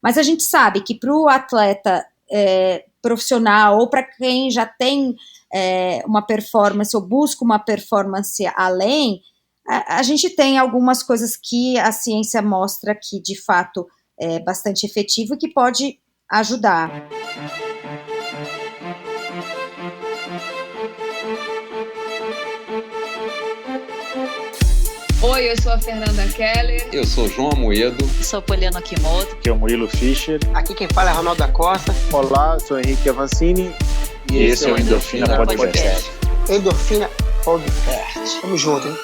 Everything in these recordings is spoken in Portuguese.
Mas a gente sabe que para o atleta profissional ou para quem já tem uma performance ou busca uma performance além, a gente tem algumas coisas que a ciência mostra que de fato é bastante efetivo e que pode ajudar. Oi, eu sou a Fernanda Keller. Eu sou o João Amoedo. Eu sou Poliana Kimoto. Aqui é o Murilo Fischer. Aqui quem fala é Ronaldo da Costa. Olá, eu sou Henrique Avancini. E esse é o Endorfina Podcast. Endorfina Podcast. Tamo junto, hein?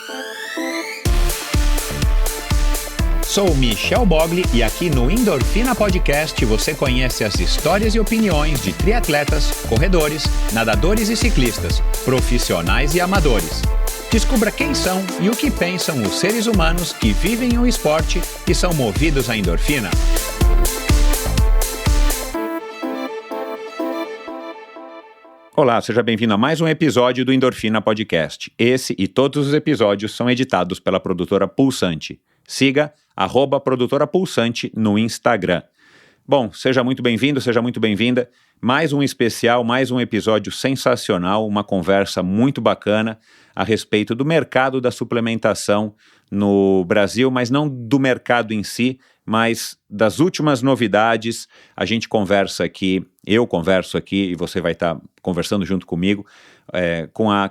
Sou Michel Bogli e aqui no Endorfina Podcast você conhece as histórias e opiniões de triatletas, corredores, nadadores e ciclistas, profissionais e amadores. Descubra quem são e o que pensam os seres humanos que vivem o esporte e são movidos à endorfina. Olá, seja bem-vindo a mais um episódio do Endorfina Podcast. Esse e todos os episódios são editados pela produtora Pulsante. Siga @produtora Pulsante no Instagram. Bom, seja muito bem-vindo, seja muito bem-vinda. Mais um especial, mais um episódio sensacional, uma conversa muito bacana a respeito do mercado da suplementação no Brasil, mas não do mercado em si, mas das últimas novidades. A gente conversa aqui, eu converso aqui e você vai estar conversando junto comigo, com a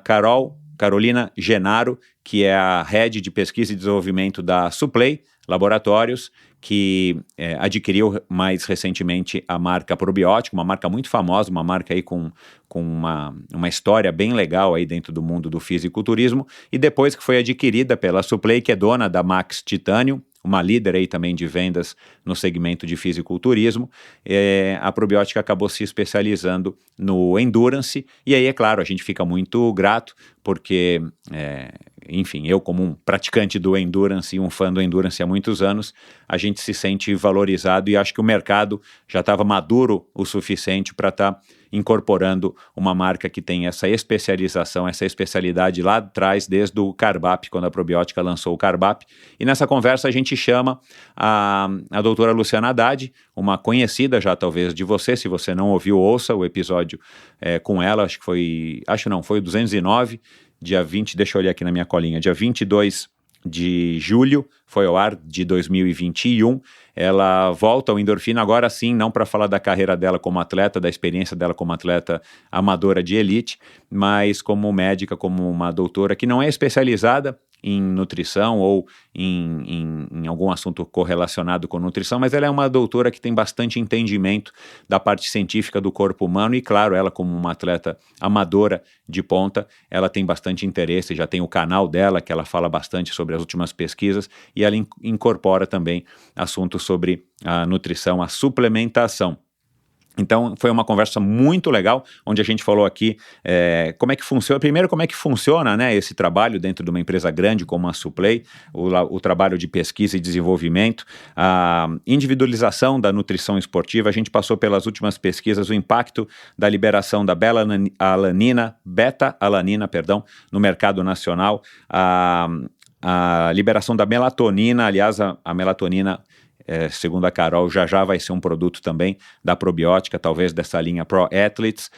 Carolina Genaro, que é a Head de Pesquisa e Desenvolvimento da Suplay Laboratórios, que adquiriu mais recentemente a marca Probiótica, uma marca muito famosa, uma marca aí com uma história bem legal aí dentro do mundo do fisiculturismo, e depois que foi adquirida pela Suplay, que é dona da Max Titanium, uma líder aí também de vendas no segmento de fisiculturismo, a Probiótica acabou se especializando no Endurance, e aí, é claro, a gente fica muito grato, porque, enfim, eu como um praticante do Endurance e um fã do Endurance há muitos anos, a gente se sente valorizado e acho que o mercado já estava maduro o suficiente para estar incorporando uma marca que tem essa especialização, essa especialidade lá atrás, desde o Carbap, quando a Probiótica lançou o Carbap. E nessa conversa a gente chama a doutora Luciana Haddad, uma conhecida já talvez de você, se você não ouviu, ouça o episódio com ela, foi o 209, dia 20, deixa eu olhar aqui na minha colinha, dia 22 de julho, foi ao ar, de 2021, ela volta ao Endorfina, agora sim, não para falar da carreira dela como atleta, da experiência dela como atleta amadora de elite, mas como médica, como uma doutora que não é especializada em nutrição ou em algum assunto correlacionado com nutrição, mas ela é uma doutora que tem bastante entendimento da parte científica do corpo humano e, claro, ela como uma atleta amadora de ponta, ela tem bastante interesse, já tem o canal dela que ela fala bastante sobre as últimas pesquisas e ela incorpora também assuntos sobre a nutrição, a suplementação. Então, foi uma conversa muito legal, onde a gente falou aqui como é que funciona, primeiro como é que funciona, né, esse trabalho dentro de uma empresa grande como a Suplay, o trabalho de pesquisa e desenvolvimento, a individualização da nutrição esportiva. A gente passou pelas últimas pesquisas, o impacto da liberação da beta-alanina, no mercado nacional, a liberação da melatonina, aliás, a melatonina, segundo a Carol, já vai ser um produto também da Probiótica, talvez dessa linha Pro Athletes,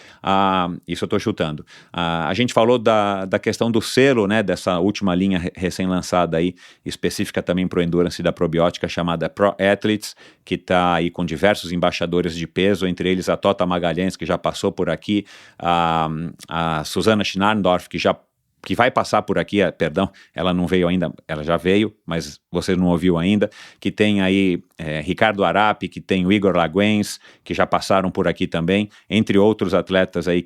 isso eu estou chutando. A gente falou da questão do selo, né, dessa última linha recém-lançada aí, específica também para o Endurance da Probiótica, chamada Pro Athletes, que está aí com diversos embaixadores de peso, entre eles a Tota Magalhães, que já passou por aqui, a Susana Schnarndorf, que vai passar por aqui, ela não veio ainda, ela já veio, mas você não ouviu ainda, que tem aí Ricardo Arapi, que tem o Igor Laguens, que já passaram por aqui também, entre outros atletas aí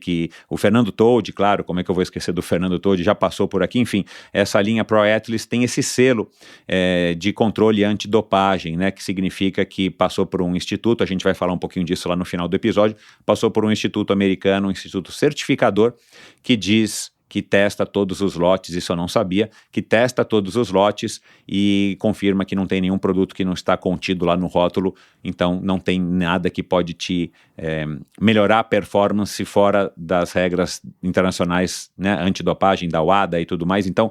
o Fernando Toldi, claro, como é que eu vou esquecer do Fernando Toldi, já passou por aqui, enfim, essa linha Pro Athletes tem esse selo de controle antidopagem, né, que significa que passou por um instituto, a gente vai falar um pouquinho disso lá no final do episódio, passou por um instituto americano, um instituto certificador, que diz que testa todos os lotes, isso eu não sabia, que testa todos os lotes e confirma que não tem nenhum produto que não está contido lá no rótulo, então não tem nada que pode te melhorar a performance fora das regras internacionais, né, antidopagem, da WADA e tudo mais. Então,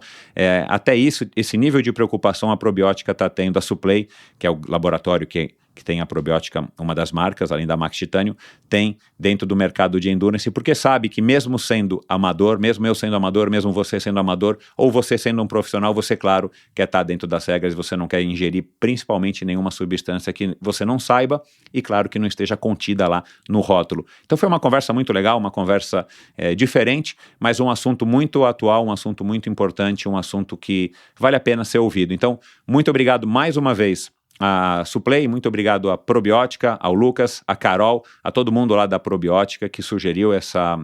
esse nível de preocupação a Probiótica está tendo, a Suplay, que é o laboratório que que tem a probiótica, uma das marcas, além da Max Titanium, tem dentro do mercado de endurance, porque sabe que mesmo sendo amador, mesmo eu sendo amador, mesmo você sendo amador, ou você sendo um profissional, você, claro, quer estar dentro das regras, você não quer ingerir principalmente nenhuma substância que você não saiba e, claro, que não esteja contida lá no rótulo. Então foi uma conversa muito legal, uma conversa diferente, mas um assunto muito atual, um assunto muito importante, um assunto que vale a pena ser ouvido. Então, muito obrigado mais uma vez a Suplay, muito obrigado à Probiótica, ao Lucas, a Carol, a todo mundo lá da Probiótica que sugeriu essa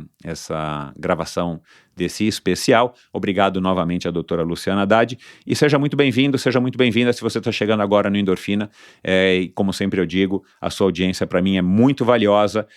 gravação desse especial. Obrigado novamente à doutora Luciana Haddad e seja muito bem-vindo, seja muito bem-vinda se você está chegando agora no Endorfina, e como sempre eu digo, a sua audiência para mim é muito valiosa,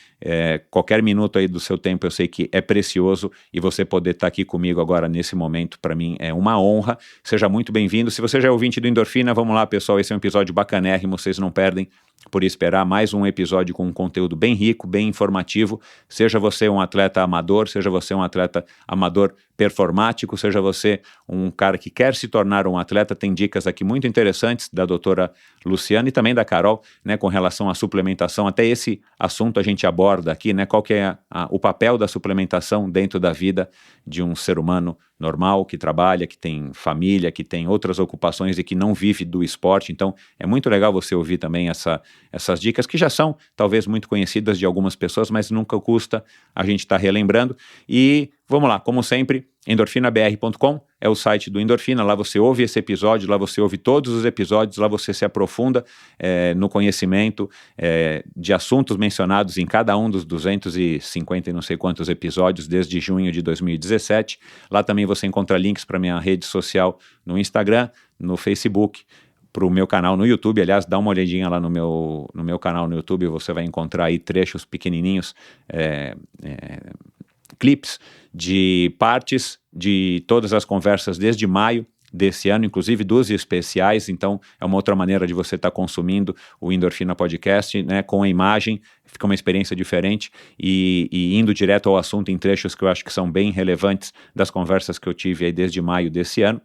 qualquer minuto aí do seu tempo eu sei que é precioso e você poder estar aqui comigo agora nesse momento para mim é uma honra, seja muito bem-vindo. Se você já é ouvinte do Endorfina, vamos lá pessoal, esse é um episódio bacanérrimo, vocês não perdem por esperar mais um episódio com um conteúdo bem rico, bem informativo, seja você um atleta amador, seja você um atleta amador performático, seja você um cara que quer se tornar um atleta, tem dicas aqui muito interessantes da doutora Luciana e também da Carol, né, com relação à suplementação, até esse assunto a gente aborda aqui, né, qual que é o papel da suplementação dentro da vida de um ser humano normal, que trabalha, que tem família, que tem outras ocupações e que não vive do esporte. Então é muito legal você ouvir também essas dicas que já são talvez muito conhecidas de algumas pessoas, mas nunca custa a gente estar relembrando. E vamos lá, como sempre, endorfinabr.com é o site do Endorfina, lá você ouve esse episódio, lá você ouve todos os episódios, lá você se aprofunda no conhecimento de assuntos mencionados em cada um dos 250 e não sei quantos episódios desde junho de 2017. Lá também você encontra links para minha rede social no Instagram, no Facebook, para o meu canal no YouTube. Aliás, dá uma olhadinha lá no meu canal no YouTube, você vai encontrar aí trechos pequenininhos, clips de partes de todas as conversas desde maio desse ano, inclusive 2 especiais. Então é uma outra maneira de você estar consumindo o Endorfina Podcast, né, com a imagem, fica uma experiência diferente e indo direto ao assunto em trechos que eu acho que são bem relevantes das conversas que eu tive aí desde maio desse ano.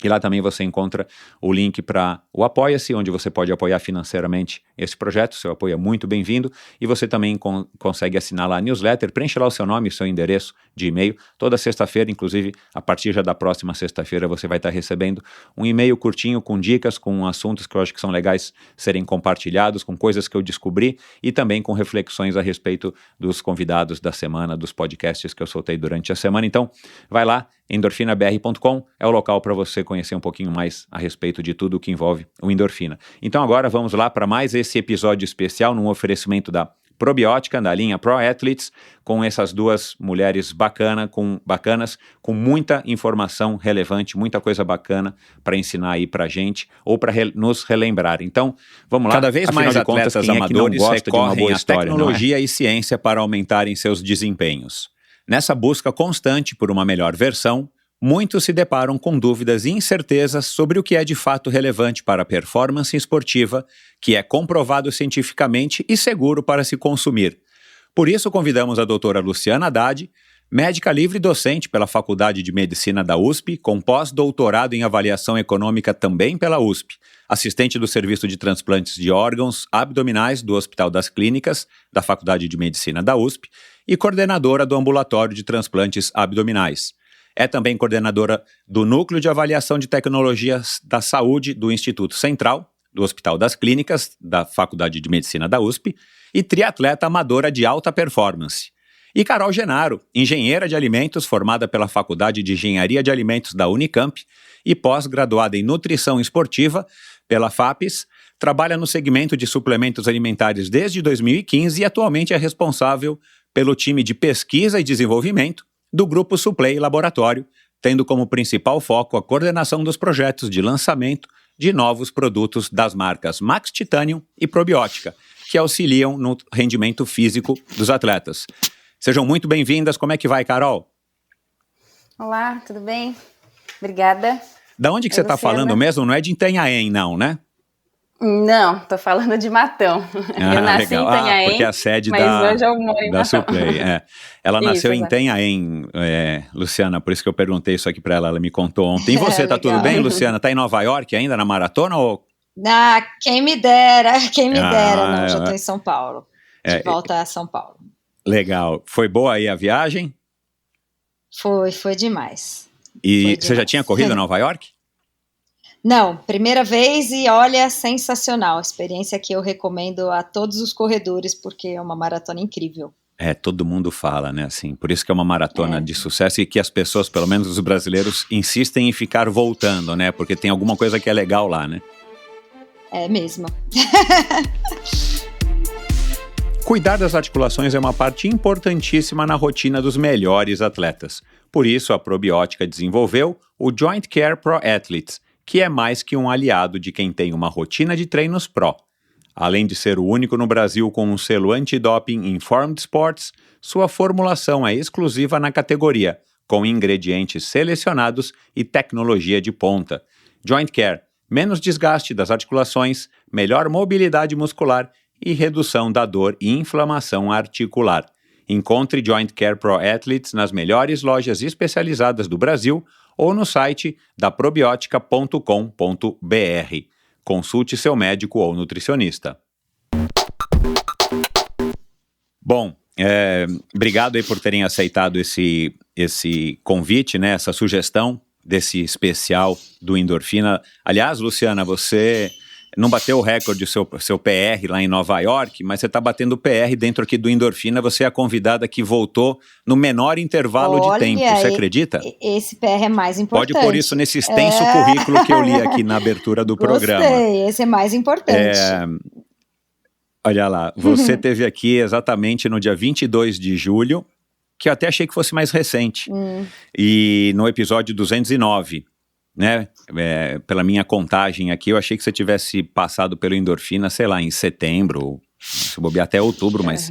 E lá também você encontra o link para o Apoia-se, onde você pode apoiar financeiramente esse projeto, seu apoio é muito bem-vindo, e você também consegue assinar lá a newsletter, preenche lá o seu nome e o seu endereço de e-mail, toda sexta-feira, inclusive a partir já da próxima sexta-feira você vai estar recebendo um e-mail curtinho com dicas, com assuntos que eu acho que são legais serem compartilhados, com coisas que eu descobri e também com reflexões a respeito dos convidados da semana, dos podcasts que eu soltei durante a semana. Então, vai lá, endorfinabr.com é o local para você conhecer um pouquinho mais a respeito de tudo o que envolve o Endorfina. Então agora vamos lá para mais esse episódio especial num oferecimento da Probiótica, da linha Pro Athletes, com essas duas mulheres bacanas, com muita informação relevante, muita coisa bacana para ensinar aí pra gente, ou para nos relembrar. Então, vamos lá. Cada vez mais atletas amadores recorrem à tecnologia e ciência para aumentarem seus desempenhos. Nessa busca constante por uma melhor versão, muitos se deparam com dúvidas e incertezas sobre o que é de fato relevante para a performance esportiva, que é comprovado cientificamente e seguro para se consumir. Por isso, convidamos a doutora Luciana Haddad, médica livre docente pela Faculdade de Medicina da USP, com pós-doutorado em avaliação econômica também pela USP, assistente do Serviço de Transplantes de Órgãos Abdominais do Hospital das Clínicas, da Faculdade de Medicina da USP, e coordenadora do Ambulatório de Transplantes Abdominais. É também coordenadora do Núcleo de Avaliação de Tecnologias da Saúde do Instituto Central, do Hospital das Clínicas, da Faculdade de Medicina da USP, e triatleta amadora de alta performance. E Carol Genaro, engenheira de alimentos formada pela Faculdade de Engenharia de Alimentos da Unicamp e pós-graduada em Nutrição Esportiva pela FAPES, trabalha no segmento de suplementos alimentares desde 2015 e atualmente é responsável pelo time de pesquisa e desenvolvimento do Grupo Suplay Laboratório, tendo como principal foco a coordenação dos projetos de lançamento de novos produtos das marcas Max Titanium e Probiótica, que auxiliam no rendimento físico dos atletas. Sejam muito bem-vindas. Como é que vai, Carol? Olá, tudo bem? Obrigada. Da onde que você está falando mesmo? Não é de Itanhaém, não, né? Não, tô falando de Matão. Eu nasci legal. em Itanhaém, porque a sede mas hoje eu moro em da Matão. Suplay, Ela nasceu Isso, em Itanhaém, Luciana, por isso que eu perguntei isso aqui para ela me contou ontem. E você, tá tudo bem, Luciana? Tá em Nova York ainda, na maratona ou Quem me dera, não, já estou em São Paulo, de volta a São Paulo. Legal, foi boa aí a viagem? Foi demais. E você já tinha corrido em Nova York? Não, primeira vez e olha, sensacional, experiência que eu recomendo a todos os corredores, porque é uma maratona incrível. Todo mundo fala, né, assim, por isso que é uma maratona de sucesso e que as pessoas, pelo menos os brasileiros, insistem em ficar voltando, né, porque tem alguma coisa que é legal lá, né? É mesmo. Cuidar das articulações é uma parte importantíssima na rotina dos melhores atletas. Por isso, a Probiótica desenvolveu o Joint Care Pro Athletes, que é mais que um aliado de quem tem uma rotina de treinos pró. Além de ser o único no Brasil com um selo antidoping Informed Sports, sua formulação é exclusiva na categoria, com ingredientes selecionados e tecnologia de ponta. Joint Care, menos desgaste das articulações, melhor mobilidade muscular e redução da dor e inflamação articular. Encontre Joint Care Pro Athletes nas melhores lojas especializadas do Brasil ou no site da probiotica.com.br. Consulte seu médico ou nutricionista. Bom, obrigado aí por terem aceitado esse convite, né, essa sugestão desse especial do Endorfina. Aliás, Luciana, você não bateu o recorde do seu PR lá em Nova York, mas você está batendo o PR dentro aqui do Endorfina. Você é a convidada que voltou no menor intervalo de tempo. Você acredita? Esse PR é mais importante. Pode pôr isso nesse extenso currículo que eu li aqui na abertura do programa. Gostei, esse é mais importante. Olha lá, você teve aqui exatamente no dia 22 de julho, que eu até achei que fosse mais recente, e no episódio 209. Né? Pela minha contagem aqui, eu achei que você tivesse passado pelo Endorfina, sei lá, em setembro, se bobear até outubro, mas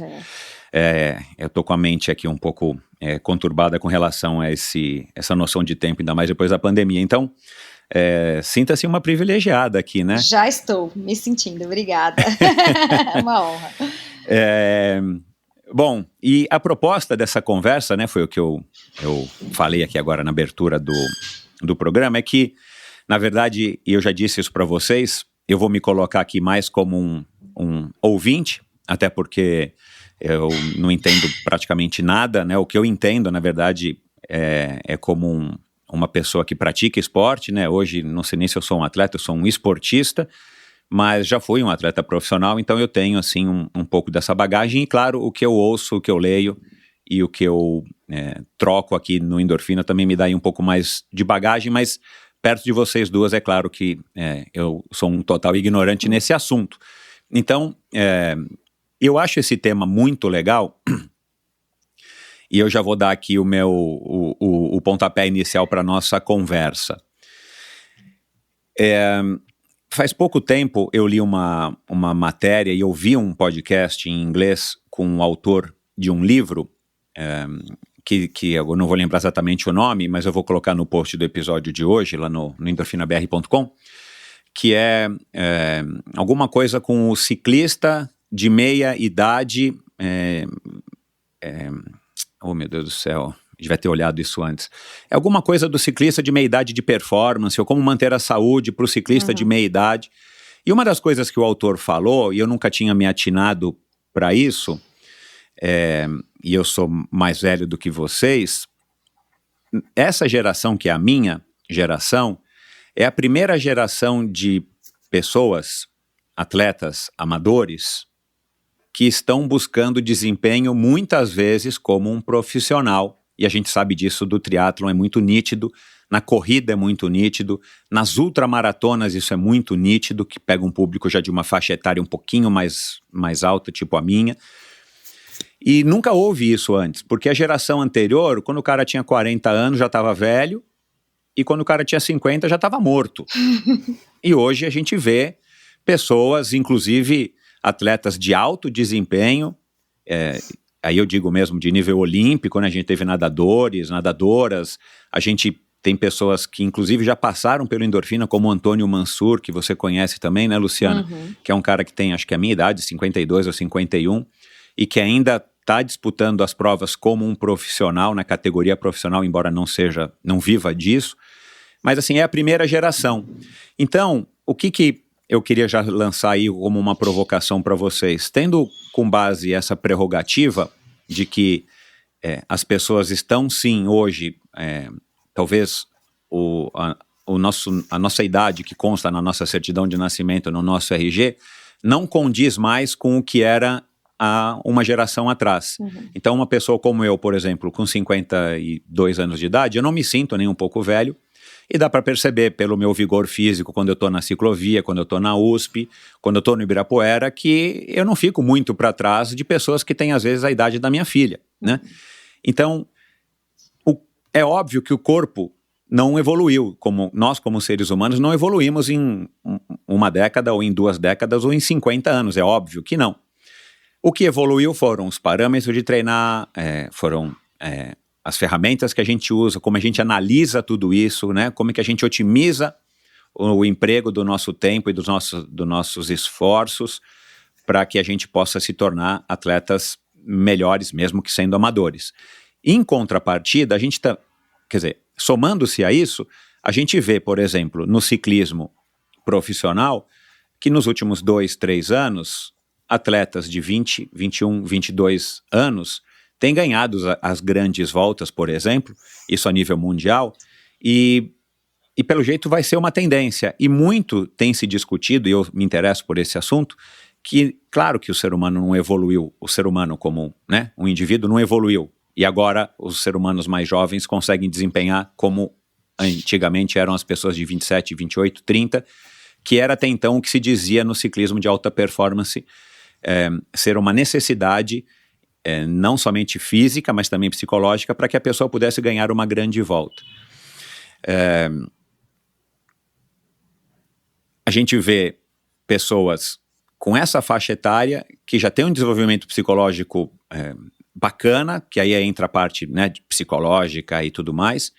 eu tô com a mente aqui um pouco conturbada com relação a essa noção de tempo, ainda mais depois da pandemia. Então, sinta-se uma privilegiada aqui, né? Já estou me sentindo, obrigada. É uma honra. Bom, e a proposta dessa conversa, né, foi o que eu falei aqui agora na abertura do programa, é que, na verdade, e eu já disse isso para vocês, eu vou me colocar aqui mais como um ouvinte, até porque eu não entendo praticamente nada, né? O que eu entendo, na verdade, é como uma pessoa que pratica esporte, né? Hoje, não sei nem se eu sou um atleta, eu sou um esportista, mas já fui um atleta profissional, então eu tenho, assim, um pouco dessa bagagem, e claro, o que eu ouço, o que eu leio, e o que eu troco aqui no Endorfina também me dá aí um pouco mais de bagagem, mas perto de vocês duas é claro que eu sou um total ignorante nesse assunto. Então, eu acho esse tema muito legal e eu já vou dar aqui o pontapé inicial para a nossa conversa. Faz pouco tempo eu li uma matéria e ouvi um podcast em inglês com o autor de um livro que eu não vou lembrar exatamente o nome, mas eu vou colocar no post do episódio de hoje, lá no endorfinabr.com, que é alguma coisa com o ciclista de meia idade, oh meu Deus do céu, devia ter olhado isso antes, é alguma coisa do ciclista de meia idade de performance, ou como manter a saúde para o ciclista de meia idade, e uma das coisas que o autor falou, e eu nunca tinha me atinado para isso, e eu sou mais velho do que vocês, essa geração que é a minha geração, é a primeira geração de pessoas, atletas, amadores, que estão buscando desempenho muitas vezes como um profissional, e a gente sabe disso do triatlon, é muito nítido, na corrida é muito nítido, nas ultramaratonas isso é muito nítido, que pega um público já de uma faixa etária um pouquinho mais alta, tipo a minha. E nunca houve isso antes, porque a geração anterior, quando o cara tinha 40 anos já estava velho, e quando o cara tinha 50 já estava morto. E hoje a gente vê pessoas, inclusive atletas de alto desempenho, aí eu digo mesmo de nível olímpico, né? A gente teve nadadores, nadadoras, a gente tem pessoas que inclusive já passaram pelo Endorfina, como o Antônio Mansur, que você conhece também, né, Luciana? Que é um cara que tem, acho que a minha idade, 52 ou 51, e que ainda está disputando as provas como um profissional, na categoria profissional, embora não viva disso, mas assim, é a primeira geração. Então, o que eu queria já lançar aí como uma provocação para vocês. Tendo com base essa prerrogativa de que as pessoas estão sim hoje, talvez a nossa idade que consta na nossa certidão de nascimento, no nosso RG, não condiz mais com o que era há uma geração atrás. Uhum. Então uma pessoa como eu, por exemplo, com 52 anos de idade, eu não me sinto nem um pouco velho, e dá para perceber pelo meu vigor físico quando eu estou na ciclovia, quando eu estou na USP, quando eu estou no Ibirapuera, que eu não fico muito para trás de pessoas que têm às vezes a idade da minha filha, né? Então, é óbvio que o corpo não evoluiu, como nós como seres humanos não evoluímos em uma década ou em 2 décadas ou em 50 anos, é óbvio que não. O que evoluiu foram os parâmetros de treinar, foram as ferramentas que a gente usa, como a gente analisa tudo isso, né? Como é que a gente otimiza o emprego do nosso tempo e dos nossos esforços para que a gente possa se tornar atletas melhores, mesmo que sendo amadores. Em contrapartida, a gente está, quer dizer, somando-se a isso, a gente vê, por exemplo, no ciclismo profissional, que nos últimos 2, 3 anos, atletas de 20, 21, 22 anos têm ganhado as grandes voltas, por exemplo, isso a nível mundial, e pelo jeito vai ser uma tendência. E muito tem se discutido, e eu me interesso por esse assunto, que claro que o ser humano não evoluiu, o ser humano como, né, um indivíduo não evoluiu, e agora os seres humanos mais jovens conseguem desempenhar como antigamente eram as pessoas de 27, 28, 30, que era até então o que se dizia no ciclismo de alta performance, ser uma necessidade não somente física, mas também psicológica, para que a pessoa pudesse ganhar uma grande volta. A gente vê pessoas com essa faixa etária que já tem um desenvolvimento psicológico bacana, que aí entra a parte, né, psicológica e tudo mais,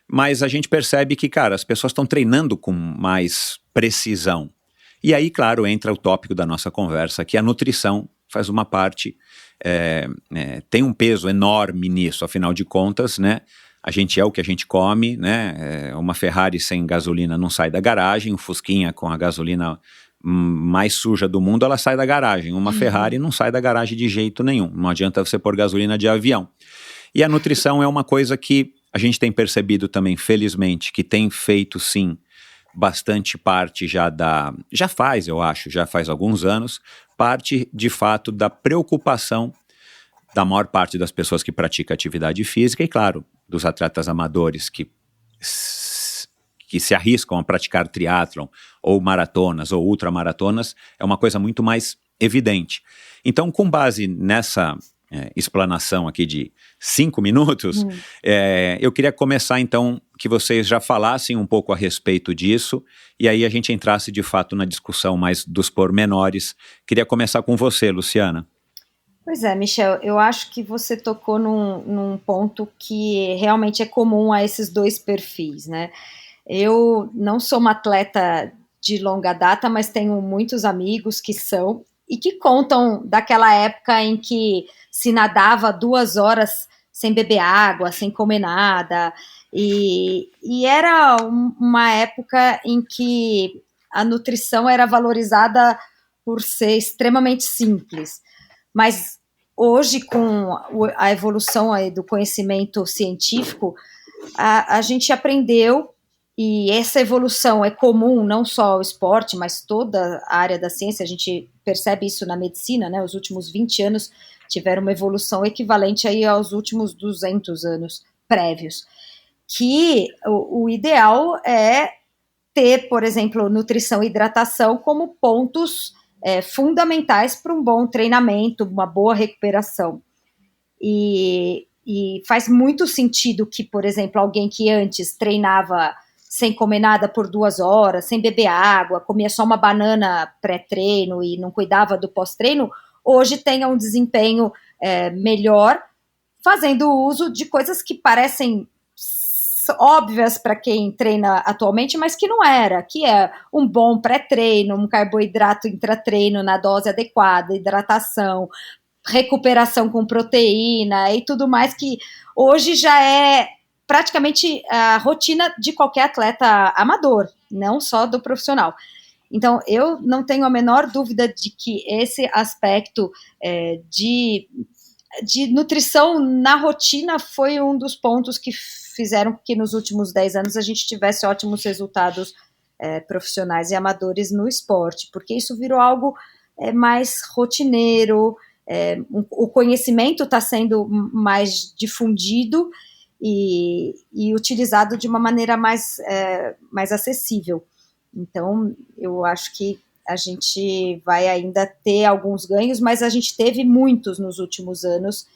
mas a gente percebe que, cara, as pessoas estão treinando com mais precisão. E aí, claro, entra o tópico da nossa conversa, que a nutrição faz uma parte, tem um peso enorme nisso, afinal de contas, né? A gente é o que a gente come, né? Uma Ferrari sem gasolina não sai da garagem, um Fusquinha com a gasolina mais suja do mundo, ela sai da garagem. Uma Ferrari não sai da garagem de jeito nenhum. Não adianta você pôr gasolina de avião. E a nutrição é uma coisa que a gente tem percebido também, felizmente, que tem feito, sim, bastante parte já faz alguns anos, parte, de fato, da preocupação da maior parte das pessoas que praticam atividade física e, claro, dos atletas amadores que se arriscam a praticar triatlon ou maratonas ou ultramaratonas, é uma coisa muito mais evidente. Então, com base nessa explanação aqui de 5 minutos, eu queria começar então que vocês já falassem um pouco a respeito disso e aí a gente entrasse de fato na discussão mais dos pormenores. Queria começar com você, Luciana. Pois é, Michel, eu acho que você tocou num ponto que realmente é comum a esses dois perfis, né? Eu não sou uma atleta de longa data, mas tenho muitos amigos que são e que contam daquela época em que se nadava 2 horas sem beber água, sem comer nada, e era uma época em que a nutrição era valorizada por ser extremamente simples. Mas hoje, com a evolução aí do conhecimento científico, a gente aprendeu, e essa evolução é comum não só ao esporte, mas toda a área da ciência. A gente percebe isso na medicina, né? Os últimos 20 anos tiveram uma evolução equivalente aí aos últimos 200 anos prévios. Que o ideal é ter, por exemplo, nutrição e hidratação como pontos fundamentais para um bom treinamento, uma boa recuperação. E faz muito sentido que, por exemplo, alguém que antes treinava sem comer nada por 2 horas, sem beber água, comia só uma banana pré-treino e não cuidava do pós-treino, hoje tenha um desempenho melhor, fazendo uso de coisas que parecem óbvias para quem treina atualmente, mas que não era, que é um bom pré-treino, um carboidrato intratreino na dose adequada, hidratação, recuperação com proteína e tudo mais, que hoje já é praticamente a rotina de qualquer atleta amador, não só do profissional. Então, eu não tenho a menor dúvida de que esse aspecto de nutrição na rotina foi um dos pontos que fizeram que nos últimos 10 anos a gente tivesse ótimos resultados profissionais e amadores no esporte, porque isso virou algo mais rotineiro, o conhecimento está sendo mais difundido e utilizado de uma maneira mais acessível. Então, eu acho que a gente vai ainda ter alguns ganhos, mas a gente teve muitos nos últimos anos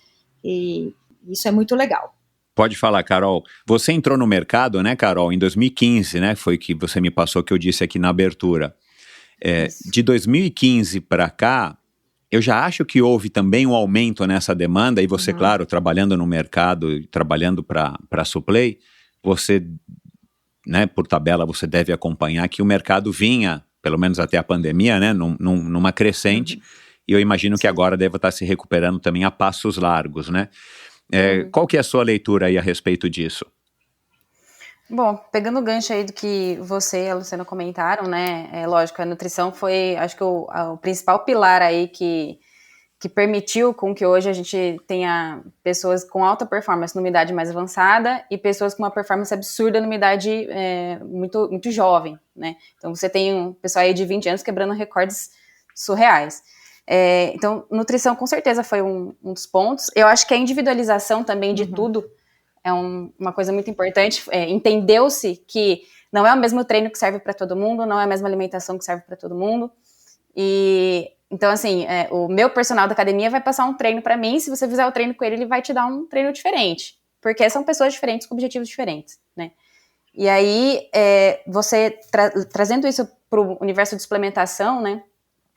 e isso é muito legal. Pode falar, Carol. Você entrou no mercado, né, Carol, em 2015, né? Foi que você me passou que eu disse aqui na abertura. De 2015 para cá, eu já acho que houve também um aumento nessa demanda, e você, claro, trabalhando no mercado e trabalhando para a Suplay, você, né, por tabela, você deve acompanhar que o mercado vinha, pelo menos até a pandemia, né, numa crescente, e eu imagino que agora deve estar se recuperando também a passos largos, né? Qual que é a sua leitura aí a respeito disso? Bom, pegando o gancho aí do que você e a Luciana comentaram, né, lógico, a nutrição foi, acho que o principal pilar aí que permitiu com que hoje a gente tenha pessoas com alta performance numa idade mais avançada e pessoas com uma performance absurda numa idade muito, muito jovem, né, então você tem um pessoal aí de 20 anos quebrando recordes surreais. Então, nutrição com certeza foi um dos pontos. Eu acho que a individualização também de tudo é uma coisa muito importante. Entendeu-se que não é o mesmo treino que serve para todo mundo, não é a mesma alimentação que serve para todo mundo. E então, assim, o meu personal da academia vai passar um treino para mim. Se você fizer o treino com ele, ele vai te dar um treino diferente, porque são pessoas diferentes com objetivos diferentes, né? E aí, você trazendo isso para o universo de suplementação, né?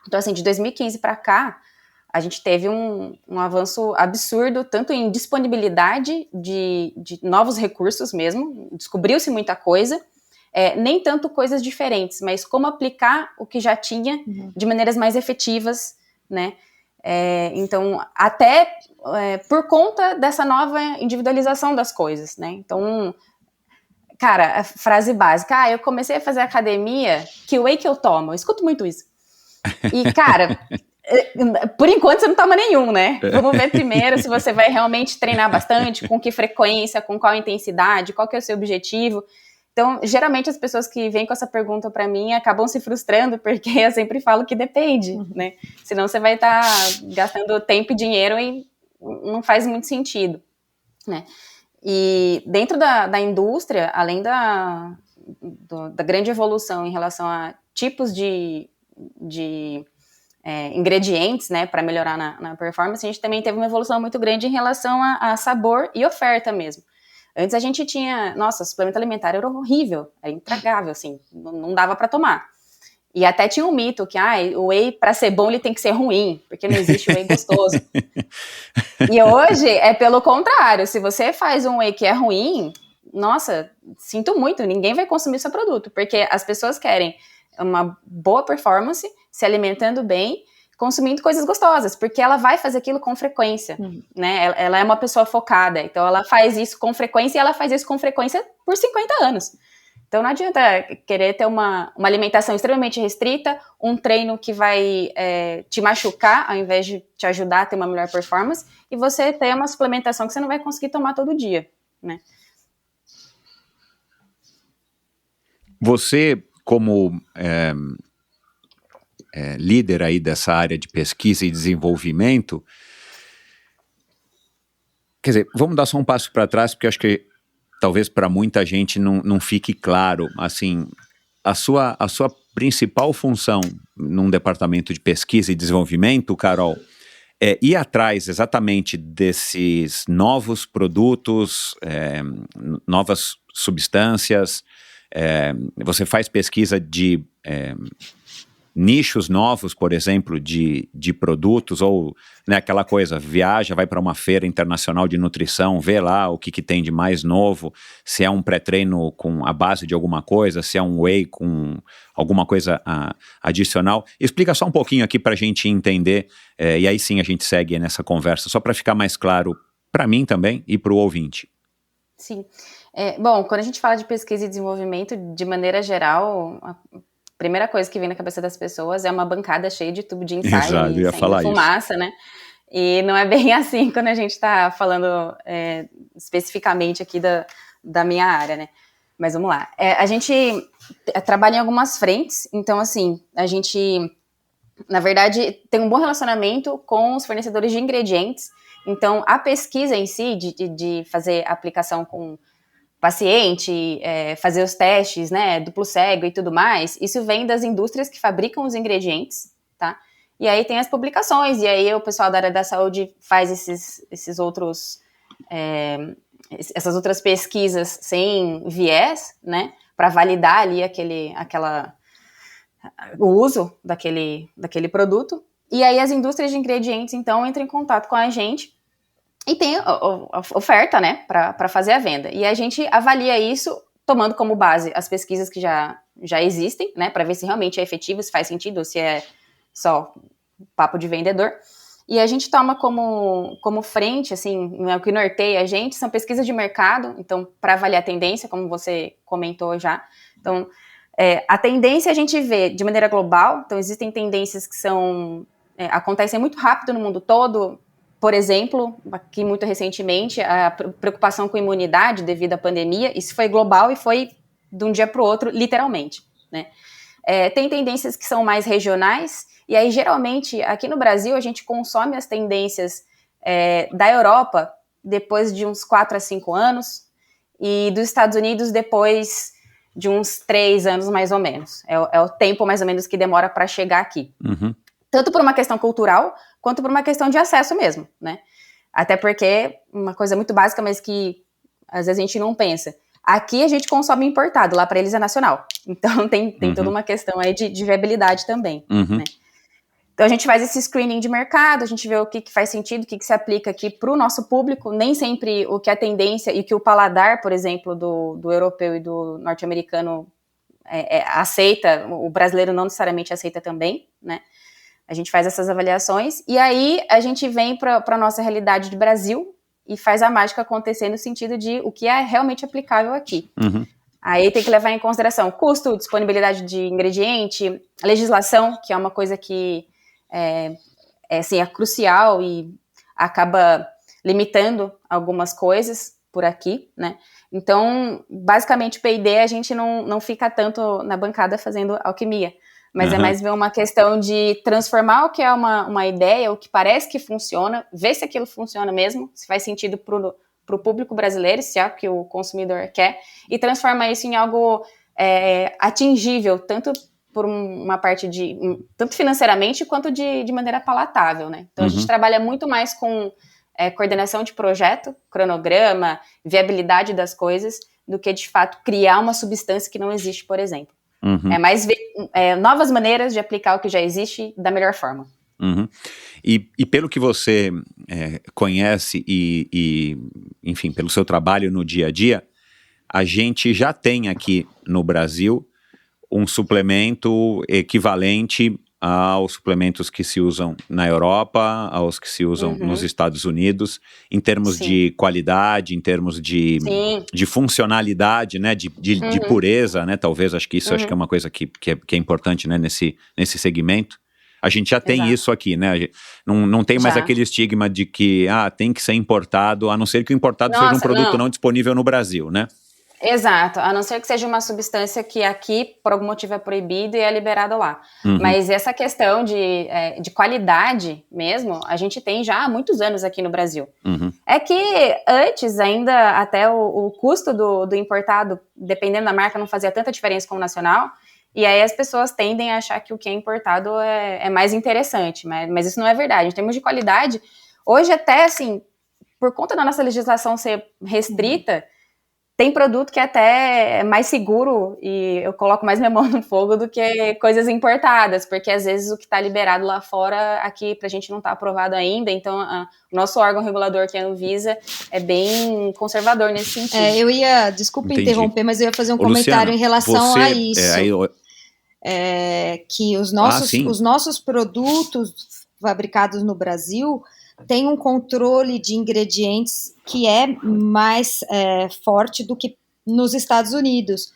Então, assim, de 2015 para cá, a gente teve um avanço absurdo, tanto em disponibilidade de novos recursos mesmo, descobriu-se muita coisa, nem tanto coisas diferentes, mas como aplicar o que já tinha de maneiras mais efetivas, né? Então, até por conta dessa nova individualização das coisas, né? Então, cara, a frase básica, eu comecei a fazer academia, que whey que eu tomo? Eu escuto muito isso. E, cara, por enquanto você não toma nenhum, né? Vamos ver primeiro se você vai realmente treinar bastante, com que frequência, com qual intensidade, qual que é o seu objetivo. Então, geralmente as pessoas que vêm com essa pergunta pra mim acabam se frustrando, porque eu sempre falo que depende, né? Senão você vai estar gastando tempo e dinheiro e não faz muito sentido, né? E dentro da indústria, além da grande evolução em relação a tipos de ingredientes, né, para melhorar na performance, a gente também teve uma evolução muito grande em relação a sabor e oferta mesmo. Antes a gente tinha, suplemento alimentar era horrível, era intragável, assim, não dava para tomar. E até tinha um mito que, o whey, para ser bom, ele tem que ser ruim, porque não existe whey gostoso. E hoje é pelo contrário, se você faz um whey que é ruim, sinto muito, ninguém vai consumir seu produto, porque as pessoas querem uma boa performance, se alimentando bem, consumindo coisas gostosas, porque ela vai fazer aquilo com frequência, né? Ela é uma pessoa focada, então ela faz isso com frequência e ela faz isso com frequência por 50 anos. Então não adianta querer ter uma alimentação extremamente restrita, um treino que vai te machucar ao invés de te ajudar a ter uma melhor performance, e você ter uma suplementação que você não vai conseguir tomar todo dia, né? Você, como líder aí dessa área de pesquisa e desenvolvimento, quer dizer, vamos dar só um passo para trás, porque acho que talvez para muita gente não fique claro, assim, a sua principal função num departamento de pesquisa e desenvolvimento, Carol, é ir atrás exatamente desses novos produtos, novas substâncias. Você faz pesquisa de nichos novos, por exemplo, de produtos, ou, né, aquela coisa, viaja, vai para uma feira internacional de nutrição, vê lá o que tem de mais novo, se é um pré-treino com a base de alguma coisa, se é um whey com alguma coisa adicional. Explica só um pouquinho aqui para a gente entender, e aí sim a gente segue nessa conversa, só para ficar mais claro para mim também e para o ouvinte. Sim. Bom, quando a gente fala de pesquisa e desenvolvimento, de maneira geral, primeira coisa que vem na cabeça das pessoas é uma bancada cheia de tubo de ensaio Exato, e ia falar fumaça, né? E não é bem assim quando a gente está falando especificamente aqui da minha área, né? Mas vamos lá. A gente trabalha em algumas frentes, então, assim, a gente, na verdade, tem um bom relacionamento com os fornecedores de ingredientes. Então, a pesquisa em si, de fazer aplicação com paciente, fazer os testes, né, duplo cego e tudo mais, isso vem das indústrias que fabricam os ingredientes, tá? E aí tem as publicações, e aí o pessoal da área da saúde faz esses outros... essas outras pesquisas sem viés, né, para validar ali o uso daquele produto, e aí as indústrias de ingredientes, então, entram em contato com a gente e tem a oferta, né, para fazer a venda, e a gente avalia isso tomando como base as pesquisas que já existem, né, para ver se realmente é efetivo, se faz sentido, ou se é só papo de vendedor. E a gente toma como frente, assim, o que norteia a gente, são pesquisas de mercado, então, para avaliar a tendência, como você comentou já. Então, a tendência a gente vê de maneira global, então existem tendências que acontecem muito rápido no mundo todo. Por exemplo, aqui muito recentemente, a preocupação com imunidade devido à pandemia, isso foi global e foi de um dia para o outro, literalmente, né? Tem tendências que são mais regionais, e aí, geralmente, aqui no Brasil, a gente consome as tendências da Europa depois de uns 4 a 5 anos e dos Estados Unidos depois de uns 3 anos, mais ou menos. É o tempo, mais ou menos, que demora para chegar aqui. Uhum. Tanto por uma questão cultural, quanto por uma questão de acesso mesmo, né? Até porque, uma coisa muito básica, mas que às vezes a gente não pensa. Aqui a gente consome importado, lá para eles é nacional. Então tem toda uma questão aí de viabilidade também, né? Então a gente faz esse screening de mercado, a gente vê o que faz sentido, o que se aplica aqui para o nosso público, nem sempre o que é tendência e o que o paladar, por exemplo, do europeu e do norte-americano aceita, o brasileiro não necessariamente aceita também, né? A gente faz essas avaliações e aí a gente vem para a nossa realidade de Brasil e faz a mágica acontecer no sentido de o que é realmente aplicável aqui. Aí tem que levar em consideração custo, disponibilidade de ingrediente, legislação, que é uma coisa que é crucial e acaba limitando algumas coisas por aqui, né? Então, basicamente, o P&D a gente não fica tanto na bancada fazendo alquimia, mas é mais ver uma questão de transformar o que é uma ideia, o que parece que funciona, ver se aquilo funciona mesmo, se faz sentido para o público brasileiro, se é o que o consumidor quer, e transformar isso em algo atingível, tanto por uma parte tanto financeiramente quanto de maneira palatável, né? Então a gente trabalha muito mais com coordenação de projeto, cronograma, viabilidade das coisas, do que de fato criar uma substância que não existe, por exemplo. É mais ver novas maneiras de aplicar o que já existe da melhor forma. E pelo que você conhece e, enfim, pelo seu trabalho no dia a dia, a gente já tem aqui no Brasil um suplemento equivalente aos suplementos que se usam na Europa, aos que se usam nos Estados Unidos, em termos de qualidade, em termos de funcionalidade, né, de pureza, né, talvez, acho que isso acho que é uma coisa que é importante, né, nesse segmento. A gente já tem isso aqui, né? Não tem mais aquele estigma de que tem que ser importado, a não ser que o importado seja um produto não disponível no Brasil, né? Exato, a não ser que seja uma substância que aqui, por algum motivo, é proibido e é liberado lá. Mas essa questão de qualidade mesmo, a gente tem já há muitos anos aqui no Brasil. É que antes ainda até o custo do importado, dependendo da marca, não fazia tanta diferença como o nacional. E aí as pessoas tendem a achar que o que é importado é mais interessante, mas isso não é verdade. Em termos de qualidade, hoje até, assim, por conta da nossa legislação ser restrita, tem produto que até é mais seguro e eu coloco mais minha mão no fogo do que coisas importadas, porque às vezes o que está liberado lá fora, aqui pra gente não está aprovado ainda, então o nosso órgão regulador, que é a Anvisa, é bem conservador nesse sentido. Desculpa interromper, mas eu ia fazer um comentário em relação a isso. Que os nossos produtos fabricados no Brasil têm um controle de ingredientes que é mais forte do que nos Estados Unidos,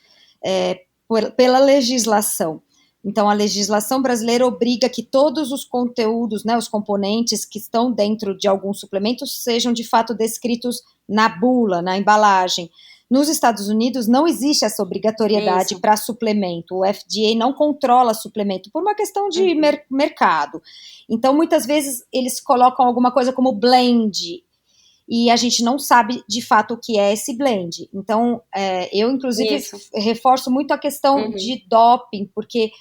pela legislação. Então, a legislação brasileira obriga que todos os conteúdos, né, os componentes que estão dentro de alguns suplementos sejam, de fato, descritos na bula, na embalagem. Nos Estados Unidos, não existe essa obrigatoriedade para suplemento. O FDA não controla suplemento por uma questão de mercado. Então, muitas vezes, eles colocam alguma coisa como blend, e a gente não sabe, de fato, o que é esse blend. Então, eu, inclusive, reforço muito a questão de doping, porque,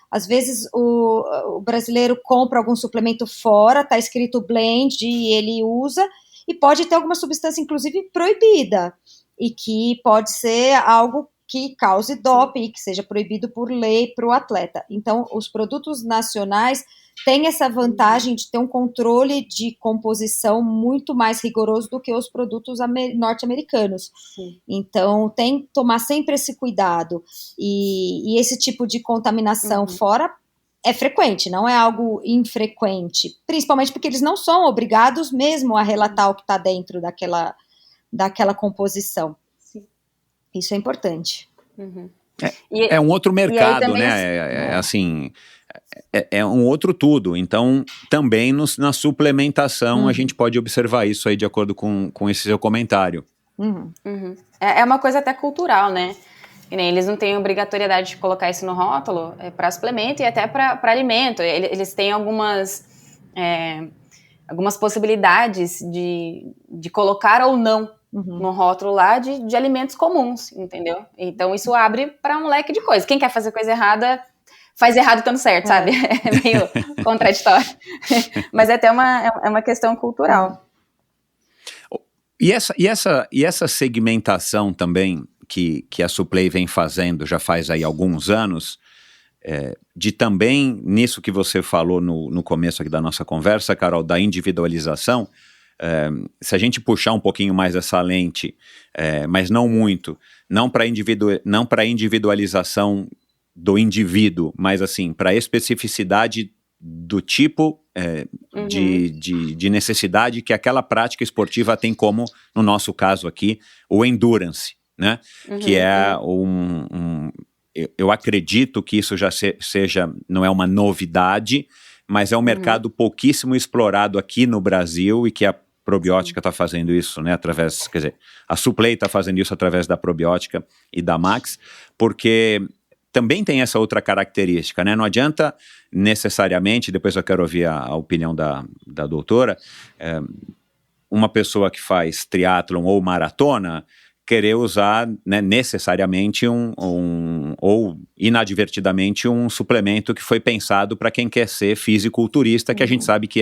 às vezes, o brasileiro compra algum suplemento fora, está escrito blend, e ele usa, e pode ter alguma substância, inclusive, proibida, e que pode ser algo que cause doping, que seja proibido por lei para o atleta. Então, os produtos nacionais têm essa vantagem de ter um controle de composição muito mais rigoroso do que os produtos norte-americanos. Então, tem que tomar sempre esse cuidado. E esse tipo de contaminação fora é frequente, não é algo infrequente, principalmente porque eles não são obrigados mesmo a relatar o que está dentro daquela composição. Sim. Isso é importante. É um outro mercado, né? Assim, é um outro tudo. Então, também na suplementação a gente pode observar isso aí de acordo com esse seu comentário. É uma coisa até cultural, né? Eles não têm obrigatoriedade de colocar isso no rótulo para suplemento e até para alimento. Eles têm algumas possibilidades de colocar ou não no rótulo lá de alimentos comuns, entendeu? Então isso abre para um leque de coisas. Quem quer fazer coisa errada, faz errado estando certo, sabe? É meio contraditório. Mas é até uma questão cultural. E essa segmentação também que a Suplay vem fazendo já faz aí alguns anos, de também, nisso que você falou no começo aqui da nossa conversa, Carol, da individualização, se a gente puxar um pouquinho mais essa lente, mas não muito, não para individualização do indivíduo, mas assim, para a especificidade do tipo de necessidade que aquela prática esportiva tem, como, no nosso caso aqui, o endurance, né? Que é eu acredito que isso já seja, não é uma novidade, mas é um mercado pouquíssimo explorado aqui no Brasil e que a probiótica está fazendo isso, né, a Suplay está fazendo isso através da probiótica e da Max, porque também tem essa outra característica, né, não adianta necessariamente, depois eu quero ouvir a opinião da doutora, uma pessoa que faz triatlon ou maratona querer usar, né, necessariamente ou inadvertidamente um suplemento que foi pensado para quem quer ser fisiculturista, que a gente sabe que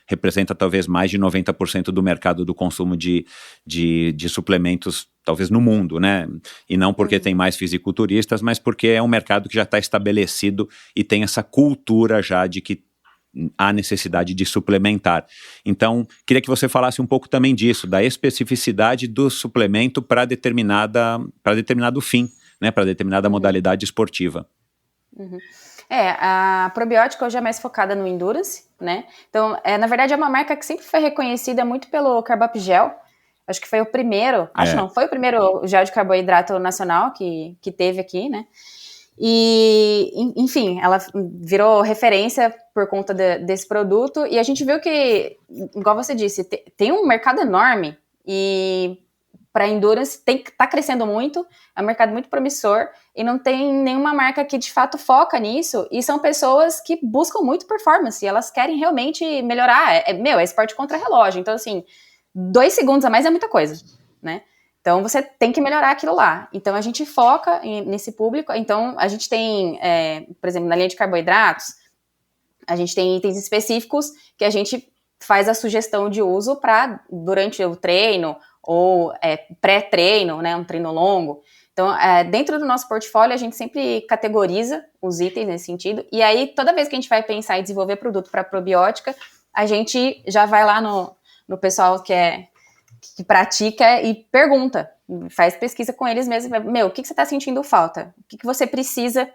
representa talvez mais de 90% do mercado do consumo de suplementos, talvez no mundo, né? E não porque tem mais fisiculturistas, mas porque é um mercado que já está estabelecido e tem essa cultura já de que há necessidade de suplementar. Então, queria que você falasse um pouco também disso, da especificidade do suplemento para determinado fim, né, para determinada modalidade esportiva. A probiótica hoje é mais focada no endurance, né? Então, na verdade, é uma marca que sempre foi reconhecida muito pelo Carbup Gel. Acho que foi o primeiro, foi o primeiro gel de carboidrato nacional que teve aqui, né? E, enfim, ela virou referência por conta desse produto, e a gente viu que, igual você disse, tem um mercado enorme, e para endurance tá crescendo muito, é um mercado muito promissor, e não tem nenhuma marca que de fato foca nisso, e são pessoas que buscam muito performance, e elas querem realmente melhorar, é esporte contra relógio, então assim, 2 segundos a mais é muita coisa, né? Então, você tem que melhorar aquilo lá. Então, a gente foca nesse público. Então, a gente tem, por exemplo, na linha de carboidratos, a gente tem itens específicos que a gente faz a sugestão de uso para durante o treino ou pré-treino, né, um treino longo. Então, dentro do nosso portfólio, a gente sempre categoriza os itens nesse sentido. E aí, toda vez que a gente vai pensar em desenvolver produto para probiótica, a gente já vai lá no pessoal que pratica e pergunta, faz pesquisa com eles mesmos, o que você está sentindo falta? O que você precisa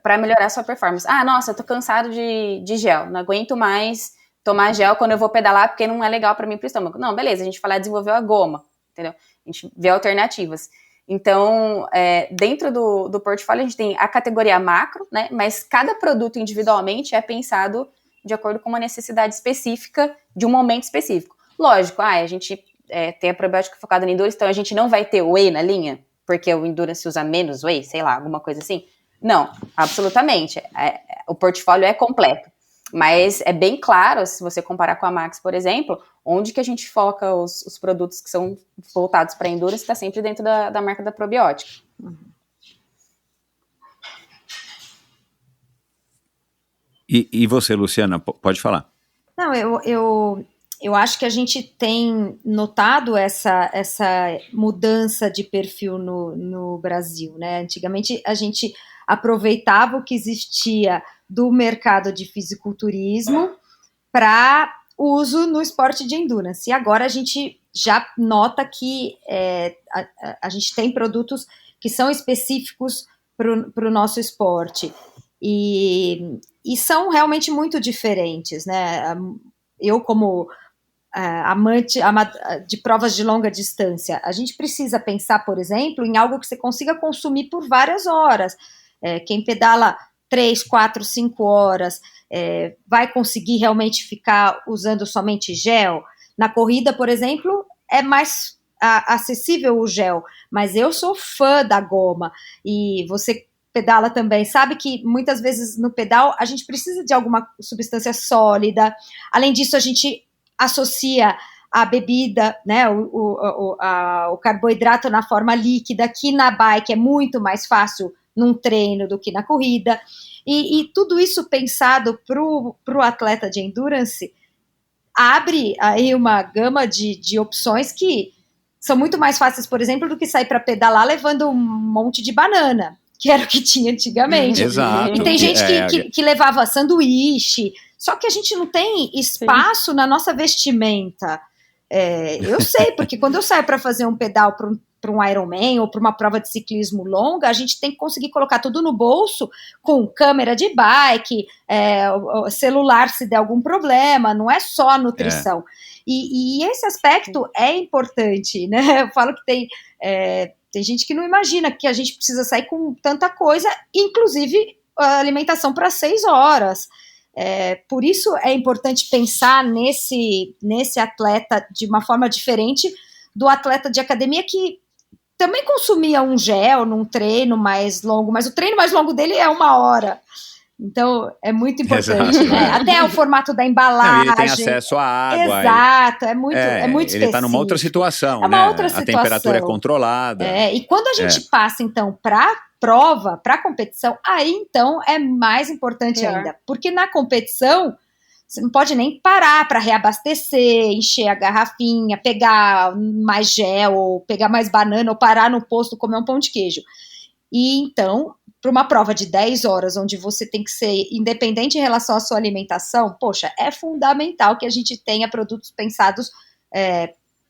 para melhorar a sua performance? Nossa, eu tô cansado de gel, não aguento mais tomar gel quando eu vou pedalar porque não é legal para mim pro estômago. Não, beleza, a gente desenvolveu a goma, entendeu? A gente vê alternativas. Então, dentro do portfólio, a gente tem a categoria macro, né? Mas cada produto individualmente é pensado de acordo com uma necessidade específica de um momento específico. Lógico, a gente tem a probiótica focada no Endurance, então a gente não vai ter whey na linha, porque o Endurance usa menos whey, sei lá, alguma coisa assim. Não, absolutamente. O portfólio é completo. Mas é bem claro, se você comparar com a Max, por exemplo, onde que a gente foca os produtos que são voltados para Endurance, está sempre dentro da marca da probiótica. E você, Luciana, pode falar. Não, eu acho que a gente tem notado essa mudança de perfil no Brasil, né? Antigamente a gente aproveitava o que existia do mercado de fisiculturismo para uso no esporte de endurance. E agora a gente já nota que a gente tem produtos que são específicos para o nosso esporte. E são realmente muito diferentes, né? Eu, como amante de provas de longa distância, a gente precisa pensar, por exemplo, em algo que você consiga consumir por várias horas. Quem pedala 3, 4, 5 horas vai conseguir realmente ficar usando somente gel. Na corrida, por exemplo, é mais acessível o gel, mas eu sou fã da goma, e você pedala também, sabe que muitas vezes no pedal a gente precisa de alguma substância sólida. Além disso, a gente associa a bebida, né, o carboidrato na forma líquida, que na bike é muito mais fácil num treino do que na corrida, e tudo isso pensado para o atleta de endurance abre aí uma gama de opções que são muito mais fáceis, por exemplo, do que sair para pedalar levando um monte de banana, que era o que tinha antigamente. Exato. E tem gente que levava sanduíche, só que a gente não tem espaço na nossa vestimenta. Eu sei, porque quando eu saio para fazer um pedal para um Ironman ou para uma prova de ciclismo longa, a gente tem que conseguir colocar tudo no bolso, com câmera de bike, celular se der algum problema, não é só a nutrição. E esse aspecto é importante, né? Eu falo que tem gente que não imagina que a gente precisa sair com tanta coisa, inclusive a alimentação para 6 horas. Por isso é importante pensar nesse atleta de uma forma diferente do atleta de academia, que também consumia um gel num treino mais longo, mas o treino mais longo dele é 1 hora. Então, é muito importante. Exato, né? Até o formato da embalagem. Não, ele tem acesso à água. Exato, é muito específico. Ele está numa outra situação, né? Uma outra situação. A temperatura é controlada. E quando a gente passa, então, para prova, para competição, aí, então, é mais importante ainda. Porque na competição, você não pode nem parar para reabastecer, encher a garrafinha, pegar mais gel, ou pegar mais banana, ou parar no posto comer um pão de queijo. E, então, para uma prova de 10 horas, onde você tem que ser independente em relação à sua alimentação, poxa, é fundamental que a gente tenha produtos pensados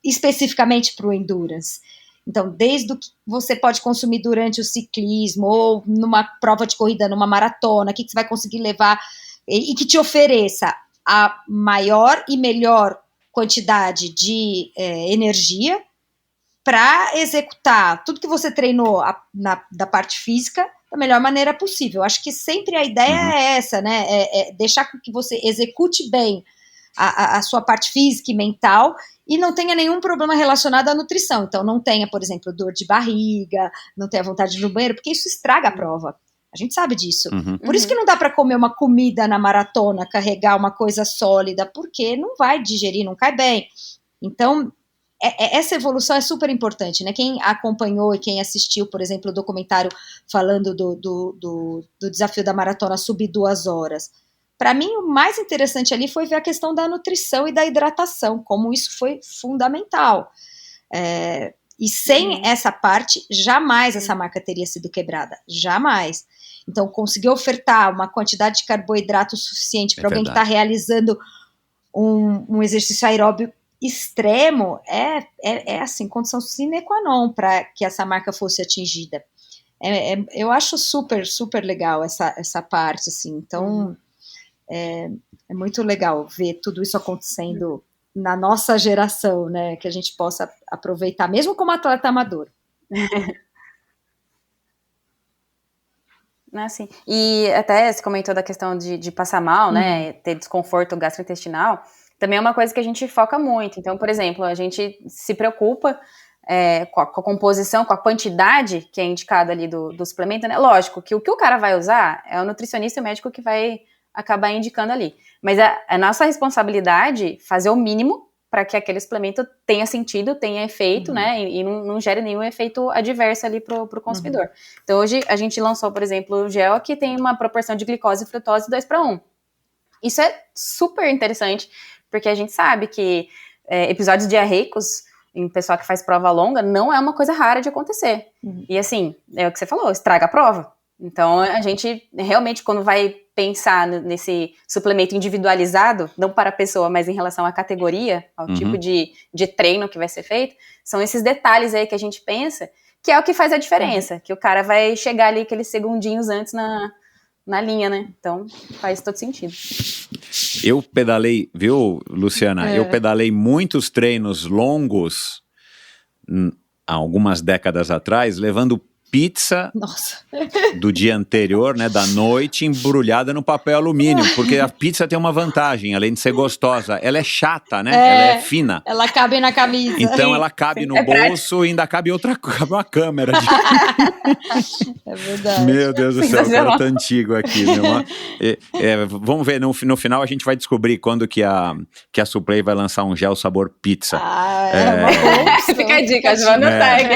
especificamente para o endurance. Então, desde o que você pode consumir durante o ciclismo, ou numa prova de corrida, numa maratona, o que você vai conseguir levar, e que te ofereça a maior e melhor quantidade de energia para executar tudo que você treinou da parte física da melhor maneira possível. Acho que sempre a ideia é essa, né? Deixar com que você execute bem a sua parte física e mental e não tenha nenhum problema relacionado à nutrição. Então, não tenha, por exemplo, dor de barriga, não tenha vontade de ir no banheiro, porque isso estraga a prova. A gente sabe disso. Por isso que não dá para comer uma comida na maratona, carregar uma coisa sólida, porque não vai digerir, não cai bem. Então, essa evolução é super importante, né? Quem acompanhou e quem assistiu, por exemplo, o documentário falando do desafio da maratona sub 2 horas, para mim o mais interessante ali foi ver a questão da nutrição e da hidratação, como isso foi fundamental. E sem essa parte, jamais essa marca teria sido quebrada, jamais. Então, conseguir ofertar uma quantidade de carboidrato suficiente para alguém que está realizando um exercício aeróbio extremo, assim, condição sine qua non para que essa marca fosse atingida. Eu acho super, super legal essa parte, assim. Então, é muito legal ver tudo isso acontecendo na nossa geração, né, que a gente possa aproveitar, mesmo como atleta amador. Né, assim. E até você comentou da questão de passar mal, né, ter desconforto gastrointestinal, também é uma coisa que a gente foca muito. Então, por exemplo, a gente se preocupa com a composição, com a quantidade que é indicada ali do suplemento, né? Lógico que o cara vai usar é o nutricionista e o médico que vai acabar indicando ali. Mas é nossa responsabilidade fazer o mínimo para que aquele suplemento tenha sentido, tenha efeito, né, e não gere nenhum efeito adverso ali pro consumidor. Então, hoje, a gente lançou, por exemplo, o gel que tem uma proporção de glicose e frutose 2:1. Isso é super interessante, porque a gente sabe que episódios diarreicos em pessoal que faz prova longa não é uma coisa rara de acontecer. E, assim, é o que você falou, estraga a prova. Então, a gente realmente, quando vai pensar nesse suplemento individualizado, não para a pessoa, mas em relação à categoria, ao tipo de treino que vai ser feito, são esses detalhes aí que a gente pensa, que é o que faz a diferença, que o cara vai chegar ali aqueles segundinhos antes na linha, né? Então, faz todo sentido. Eu pedalei, viu, Luciana? Eu pedalei muitos treinos longos, há algumas décadas atrás, levando pizza do dia anterior, né, da noite, embrulhada no papel alumínio, porque a pizza tem uma vantagem, além de ser gostosa, ela é chata, né, ela é fina. Ela cabe na camisa. Então ela cabe no bolso e ainda cabe uma câmera. É verdade. Meu Deus do céu, o cara tá antigo aqui. Vamos ver, no final a gente vai descobrir quando que a Suplay vai lançar um gel sabor pizza. Fica a dica, Joana segue.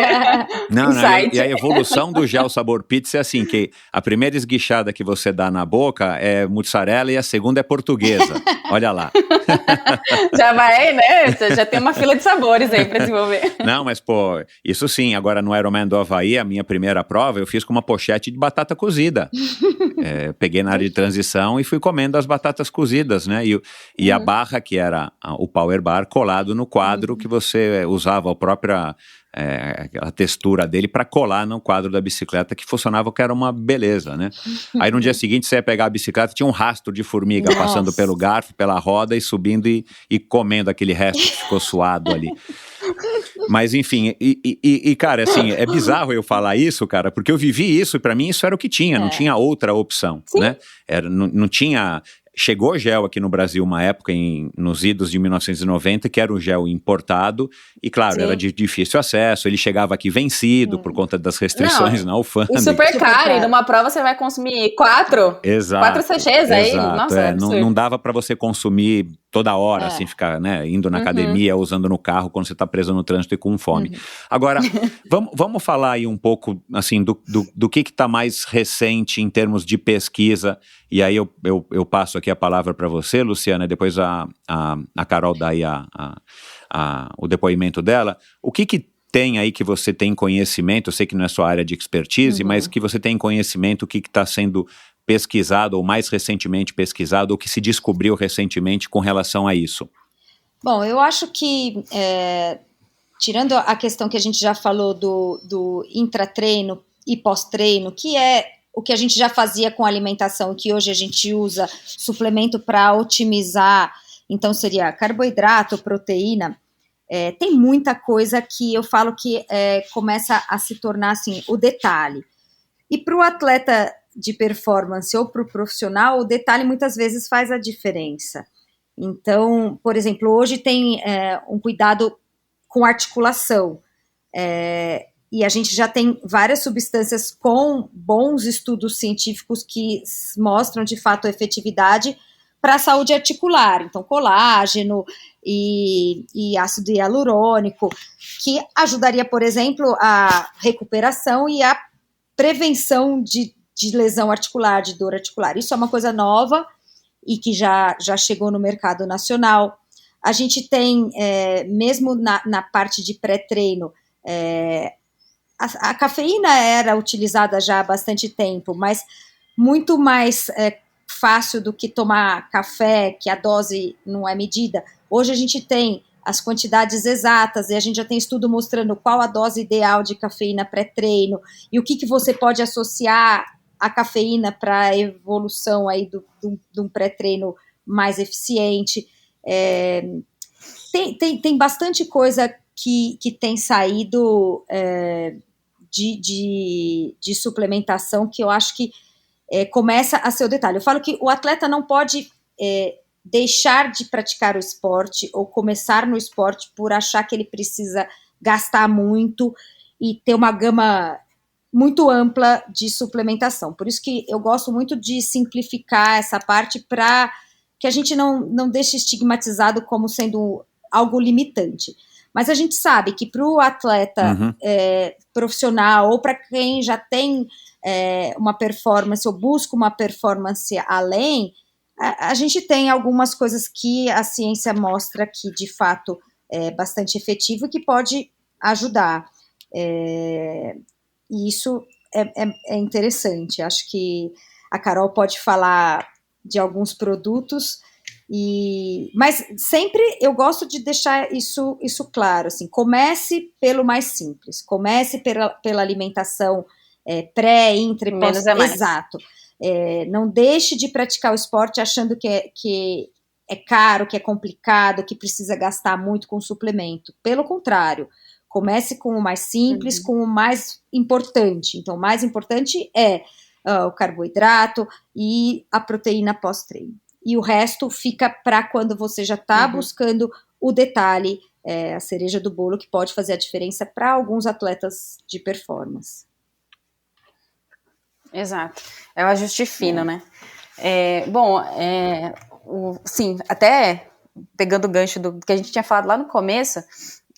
Não, e a evolução do gel sabor pizza é assim, que a primeira esguichada que você dá na boca é mussarela e a segunda é portuguesa. Olha lá. Já vai, né? Já tem uma fila de sabores aí pra desenvolver. Não, mas pô, isso sim, agora no Ironman do Havaí, a minha primeira prova, eu fiz com uma pochete de batata cozida. Peguei na área de transição e fui comendo as batatas cozidas, né? E a barra, que era o Power Bar, colado no quadro que você usava a própria... a textura dele para colar no quadro da bicicleta, que funcionava, que era uma beleza, né? Aí no dia seguinte você ia pegar a bicicleta, tinha um rastro de formiga passando pelo garfo, pela roda e subindo e comendo aquele resto que ficou suado ali. Mas enfim, cara, assim, é bizarro eu falar isso, cara, porque eu vivi isso e pra mim isso era o que tinha, não tinha outra opção, né? Não tinha... Chegou gel aqui no Brasil uma época, nos idos de 1990, que era um gel importado, e claro, era de difícil acesso, ele chegava aqui vencido por conta das restrições na alfândega. E super caro, e numa prova você vai consumir 4 sachês aí, nossa, não dava pra você consumir toda hora, assim, ficar, né, indo na academia, usando no carro, quando você tá preso no trânsito e com fome. Agora, vamos falar aí um pouco, assim, do que tá mais recente em termos de pesquisa, e aí eu passo aqui a palavra para você, Luciana, depois a Carol dá aí o depoimento dela. O que tem aí que você tem conhecimento, eu sei que não é sua área de expertise, mas que você tem conhecimento, o que está sendo pesquisado, ou mais recentemente pesquisado, ou que se descobriu recentemente com relação a isso? Bom, eu acho que, tirando a questão que a gente já falou do intratreino e pós-treino, que é o que a gente já fazia com alimentação, que hoje a gente usa suplemento para otimizar, então seria carboidrato, proteína, tem muita coisa que eu falo que começa a se tornar assim, o detalhe. E para o atleta de performance ou para o profissional, o detalhe muitas vezes faz a diferença. Então, por exemplo, hoje tem um cuidado com articulação, e a gente já tem várias substâncias com bons estudos científicos que mostram, de fato, a efetividade para a saúde articular. Então, colágeno e ácido hialurônico, que ajudaria, por exemplo, a recuperação e a prevenção de lesão articular, de dor articular. Isso é uma coisa nova e que já chegou no mercado nacional. A gente tem, mesmo na parte de pré-treino, a cafeína era utilizada já há bastante tempo, mas muito mais fácil do que tomar café, que a dose não é medida. Hoje a gente tem as quantidades exatas e a gente já tem estudo mostrando qual a dose ideal de cafeína pré-treino e o que você pode associar a cafeína para a evolução aí de um pré-treino mais eficiente. Tem bastante coisa que tem saído de suplementação que eu acho que começa a ser o detalhe. Eu falo que o atleta não pode deixar de praticar o esporte ou começar no esporte por achar que ele precisa gastar muito e ter uma gama muito ampla de suplementação. Por isso que eu gosto muito de simplificar essa parte para que a gente não deixe estigmatizado como sendo algo limitante. Mas a gente sabe que para o atleta profissional ou para quem já tem uma performance ou busca uma performance além, a gente tem algumas coisas que a ciência mostra que de fato é bastante efetivo e que pode ajudar. E isso é interessante. Acho que a Carol pode falar de alguns produtos, mas sempre eu gosto de deixar isso claro. Assim, comece pelo mais simples, comece pela alimentação pré, intra e pós. Menos é mais. Exato. Não deixe de praticar o esporte achando que é caro, que é complicado, que precisa gastar muito com suplemento. Pelo contrário, comece com o mais simples, com o mais importante. Então, o mais importante é o carboidrato e a proteína pós-treino. E o resto fica para quando você já está buscando o detalhe, a cereja do bolo, que pode fazer a diferença para alguns atletas de performance. Exato. É o ajuste fino, né? Sim, até pegando o gancho do que a gente tinha falado lá no começo,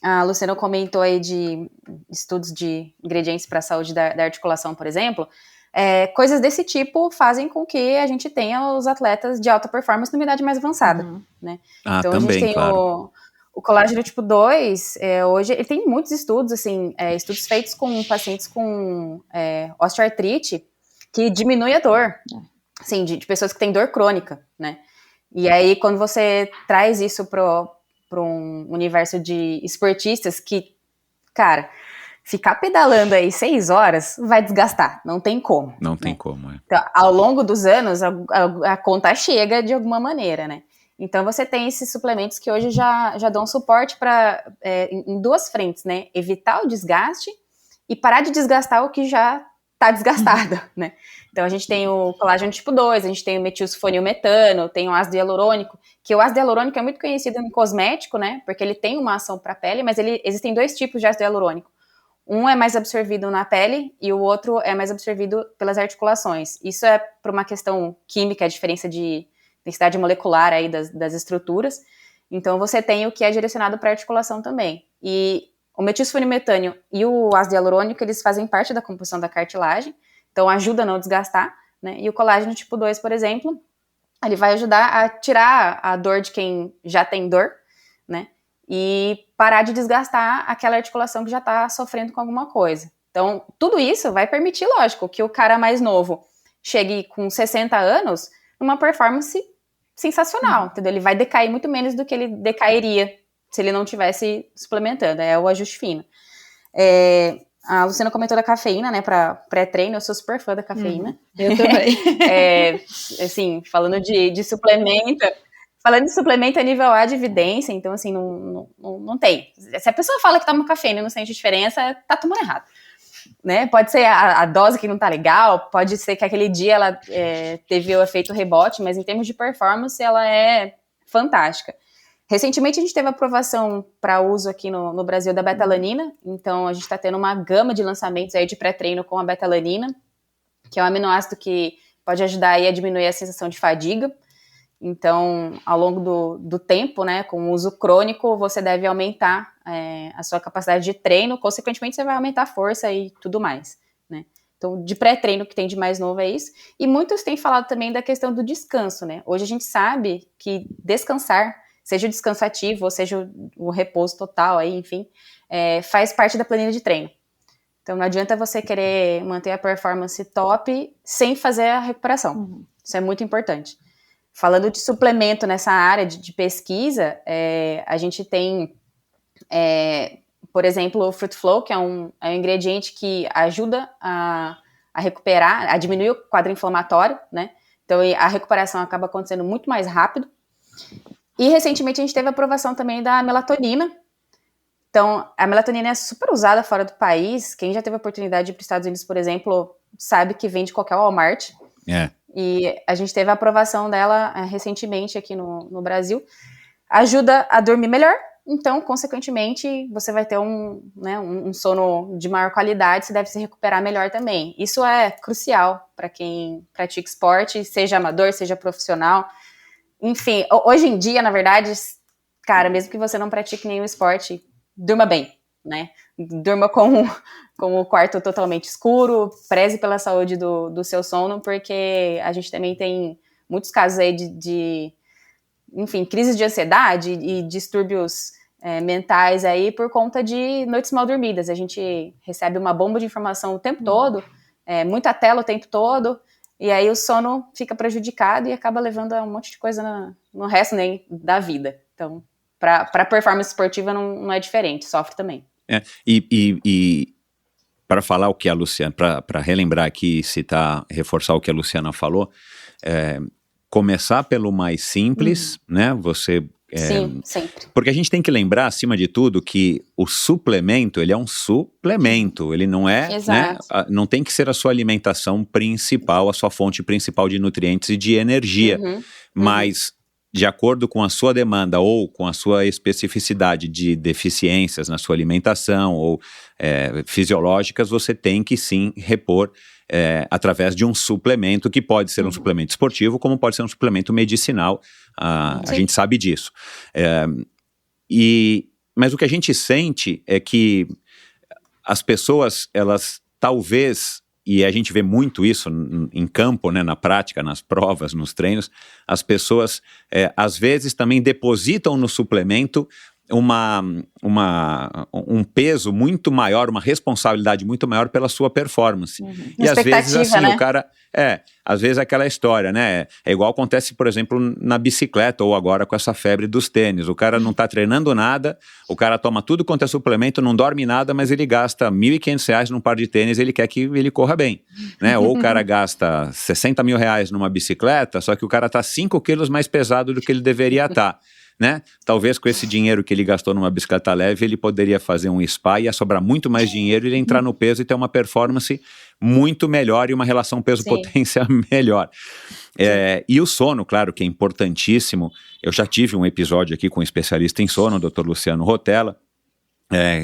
a Luciana comentou aí de estudos de ingredientes para a saúde da articulação, por exemplo. Coisas desse tipo fazem com que a gente tenha os atletas de alta performance numa idade mais avançada, né? Então também, a gente tem claro. o colágeno tipo 2, hoje ele tem muitos estudos, assim, estudos feitos com pacientes com osteoartrite, que diminui a dor, assim, de pessoas que têm dor crônica, né? E aí, quando você traz isso para um universo de esportistas que, cara, ficar pedalando aí 6 horas vai desgastar, não tem como. Não tem como, Então, ao longo dos anos, a conta chega de alguma maneira, né? Então, você tem esses suplementos que hoje já dão suporte em duas frentes, né? Evitar o desgaste e parar de desgastar o que já está desgastado, né? Então, a gente tem o colágeno tipo 2, a gente tem o metilsulfonilmetano, tem o ácido hialurônico, que o ácido hialurônico é muito conhecido no cosmético, né? Porque ele tem uma ação para a pele, mas existem 2 tipos de ácido hialurônico. Um é mais absorvido na pele e o outro é mais absorvido pelas articulações. Isso é por uma questão química, a diferença de densidade molecular aí das estruturas. Então, você tem o que é direcionado para a articulação também. E o metilsulfonilmetânio e o ácido hialurônico, eles fazem parte da composição da cartilagem, então ajuda a não desgastar, né? E o colágeno tipo 2, por exemplo, ele vai ajudar a tirar a dor de quem já tem dor, né? E parar de desgastar aquela articulação que já está sofrendo com alguma coisa. Então, tudo isso vai permitir, lógico, que o cara mais novo chegue com 60 anos numa performance sensacional, entendeu? Ele vai decair muito menos do que ele decairia se ele não estivesse suplementando, é o ajuste fino. A Luciana comentou da cafeína, né, para pré-treino, eu sou super fã da cafeína. Eu também. Assim, falando de suplemento, a nível A de evidência, então, assim, não tem. Se a pessoa fala que toma cafeína e não sente diferença, tá tomando errado. Né? Pode ser a dose que não tá legal, pode ser que aquele dia ela teve o efeito rebote, mas em termos de performance, ela é fantástica. Recentemente, a gente teve aprovação para uso aqui no Brasil da betalanina, então a gente está tendo uma gama de lançamentos aí de pré-treino com a betalanina, que é um aminoácido que pode ajudar aí a diminuir a sensação de fadiga. Então, ao longo do tempo, né, com o uso crônico, você deve aumentar a sua capacidade de treino, consequentemente você vai aumentar a força e tudo mais, né? Então, de pré-treino que tem de mais novo é isso. E muitos têm falado também da questão do descanso, né? Hoje a gente sabe que descansar, seja o descanso ativo, ou seja o repouso total, aí, enfim, faz parte da planilha de treino. Então, não adianta você querer manter a performance top sem fazer a recuperação. Isso é muito importante. Falando de suplemento nessa área de pesquisa, a gente tem, por exemplo, o Fruit Flow, que é um ingrediente que ajuda a recuperar, a diminuir o quadro inflamatório, né? Então, a recuperação acaba acontecendo muito mais rápido. E, recentemente, a gente teve a aprovação também da melatonina. Então, a melatonina é super usada fora do país. Quem já teve a oportunidade de ir para os Estados Unidos, por exemplo, sabe que vem de qualquer Walmart. E a gente teve a aprovação dela recentemente aqui no Brasil. Ajuda a dormir melhor, então, consequentemente, você vai ter um sono de maior qualidade, você deve se recuperar melhor também. Isso é crucial para quem pratica esporte, seja amador, seja profissional. Enfim, hoje em dia, na verdade, cara, mesmo que você não pratique nenhum esporte, durma bem, né? Durma com o quarto totalmente escuro, preze pela saúde do seu sono, porque a gente também tem muitos casos aí enfim, crises de ansiedade e distúrbios mentais aí por conta de noites mal dormidas. A gente recebe uma bomba de informação o tempo todo, muita tela o tempo todo, e aí o sono fica prejudicado e acaba levando a um monte de coisa no resto da vida. Então, para performance esportiva não é diferente, sofre também. E para falar o que a Luciana, para relembrar aqui, reforçar o que a Luciana falou, começar pelo mais simples, né? Sim, sempre. Porque a gente tem que lembrar, acima de tudo, que o suplemento, ele é um suplemento, ele não é, né? Não tem que ser a sua alimentação principal, a sua fonte principal de nutrientes e de energia, mas de acordo com a sua demanda ou com a sua especificidade de deficiências na sua alimentação ou fisiológicas, você tem que sim repor através de um suplemento, que pode ser um suplemento esportivo, como pode ser um suplemento medicinal, a gente sabe disso. Mas o que a gente sente é que as pessoas, elas talvez, e a gente vê muito isso em campo, né, na prática, nas provas, nos treinos, as pessoas às vezes também depositam no suplemento um peso muito maior, uma responsabilidade muito maior pela sua performance. E às vezes assim, né? O cara, às vezes é aquela história, né, é igual acontece, por exemplo, na bicicleta ou agora com essa febre dos tênis, o cara não tá treinando nada, o cara toma tudo quanto é suplemento, não dorme nada, mas ele gasta R$1.500 num par de tênis, ele quer que ele corra bem, né, ou o cara gasta R$60 mil numa bicicleta, só que o cara tá 5 quilos mais pesado do que ele deveria estar. Né? Talvez com esse dinheiro que ele gastou numa bicicleta leve, ele poderia fazer um spa, ia sobrar muito mais dinheiro, ele ia entrar no peso e ter uma performance muito melhor e uma relação peso-potência melhor. E o sono, claro, que é importantíssimo. Eu já tive um episódio aqui com um especialista em sono, o Dr. Luciano Rotella.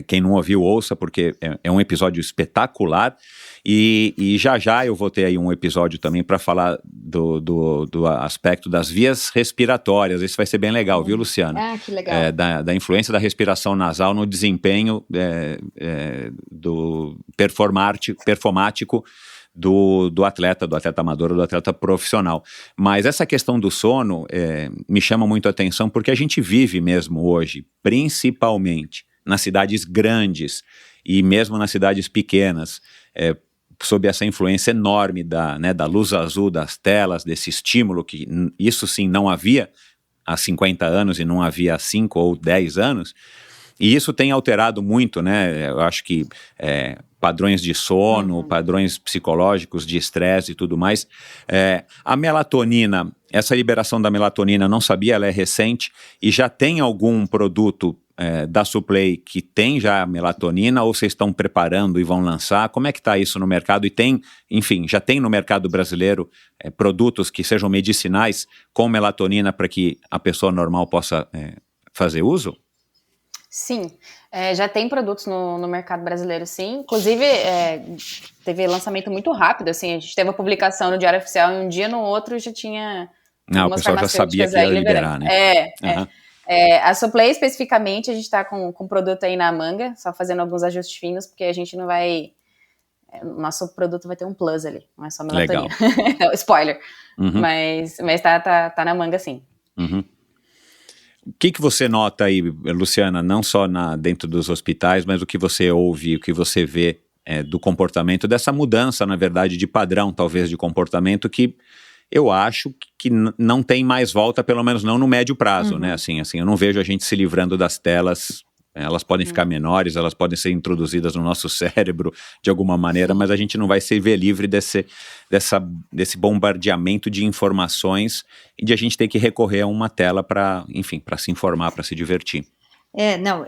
Quem não ouviu, ouça, porque é um episódio espetacular. E já eu vou ter aí um episódio também para falar do aspecto das vias respiratórias. Esse vai ser bem legal, viu, Luciana? Que legal. Da influência da respiração nasal no desempenho do performático do atleta amador ou do atleta profissional. Mas essa questão do sono me chama muito a atenção, porque a gente vive mesmo hoje, principalmente nas cidades grandes e mesmo nas cidades pequenas, sob essa influência enorme da luz azul, das telas, desse estímulo que isso sim não havia há 50 anos e não havia há 5 ou 10 anos, e isso tem alterado muito, né? Eu acho que padrões de sono, padrões psicológicos de estresse e tudo mais. A melatonina, essa liberação da melatonina, não sabia, ela é recente, e já tem algum produto da Suplay que tem já melatonina, ou vocês estão preparando e vão lançar? Como é que está isso no mercado? E já tem no mercado brasileiro produtos que sejam medicinais com melatonina para que a pessoa normal possa fazer uso? Sim, já tem produtos no mercado brasileiro, sim. Inclusive, teve lançamento muito rápido, assim, a gente teve a publicação no Diário Oficial e um dia no outro já tinha... o pessoal já sabia que ia liberar, né? A Suplay especificamente, a gente está com produto aí na manga, só fazendo alguns ajustes finos, porque a gente não vai... Nosso produto vai ter um plus ali, não é só melatonina. Legal. Spoiler. Mas tá na manga, sim. O que você nota aí, Luciana, não só dentro dos hospitais, mas o que você ouve, o que você vê do comportamento, dessa mudança, na verdade, de padrão, talvez, de comportamento, que eu acho que não tem mais volta, pelo menos não no médio prazo, né? Assim, eu não vejo a gente se livrando das telas. Elas podem ficar menores, elas podem ser introduzidas no nosso cérebro de alguma maneira, mas a gente não vai se ver livre desse bombardeamento de informações e de a gente ter que recorrer a uma tela para se informar, para se divertir.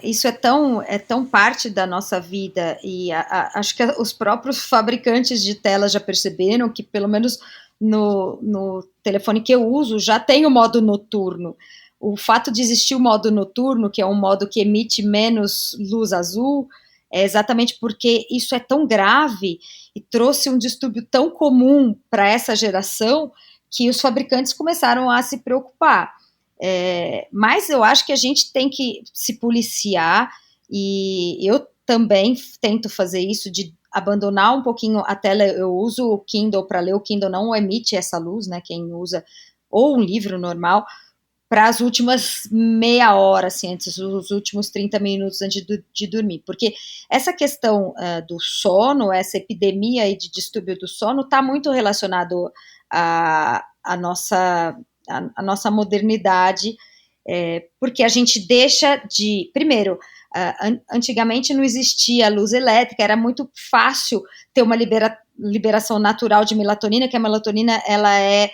Isso é tão parte da nossa vida, e acho que os próprios fabricantes de telas já perceberam que, pelo menos no telefone que eu uso já tem o modo noturno. O fato de existir o modo noturno, que é um modo que emite menos luz azul, é exatamente porque isso é tão grave e trouxe um distúrbio tão comum para essa geração que os fabricantes começaram a se preocupar. Mas eu acho que a gente tem que se policiar, e eu também tento fazer isso, de abandonar um pouquinho a tela. Eu uso o Kindle para ler, o Kindle não emite essa luz, né, quem usa, ou um livro normal, para as últimas meia hora, assim, os últimos 30 minutos antes de dormir, porque essa questão do sono, essa epidemia aí de distúrbio do sono, está muito relacionado à nossa modernidade, porque a gente deixa de... Primeiro, antigamente não existia luz elétrica, era muito fácil ter uma liberação natural de melatonina, que a melatonina ela é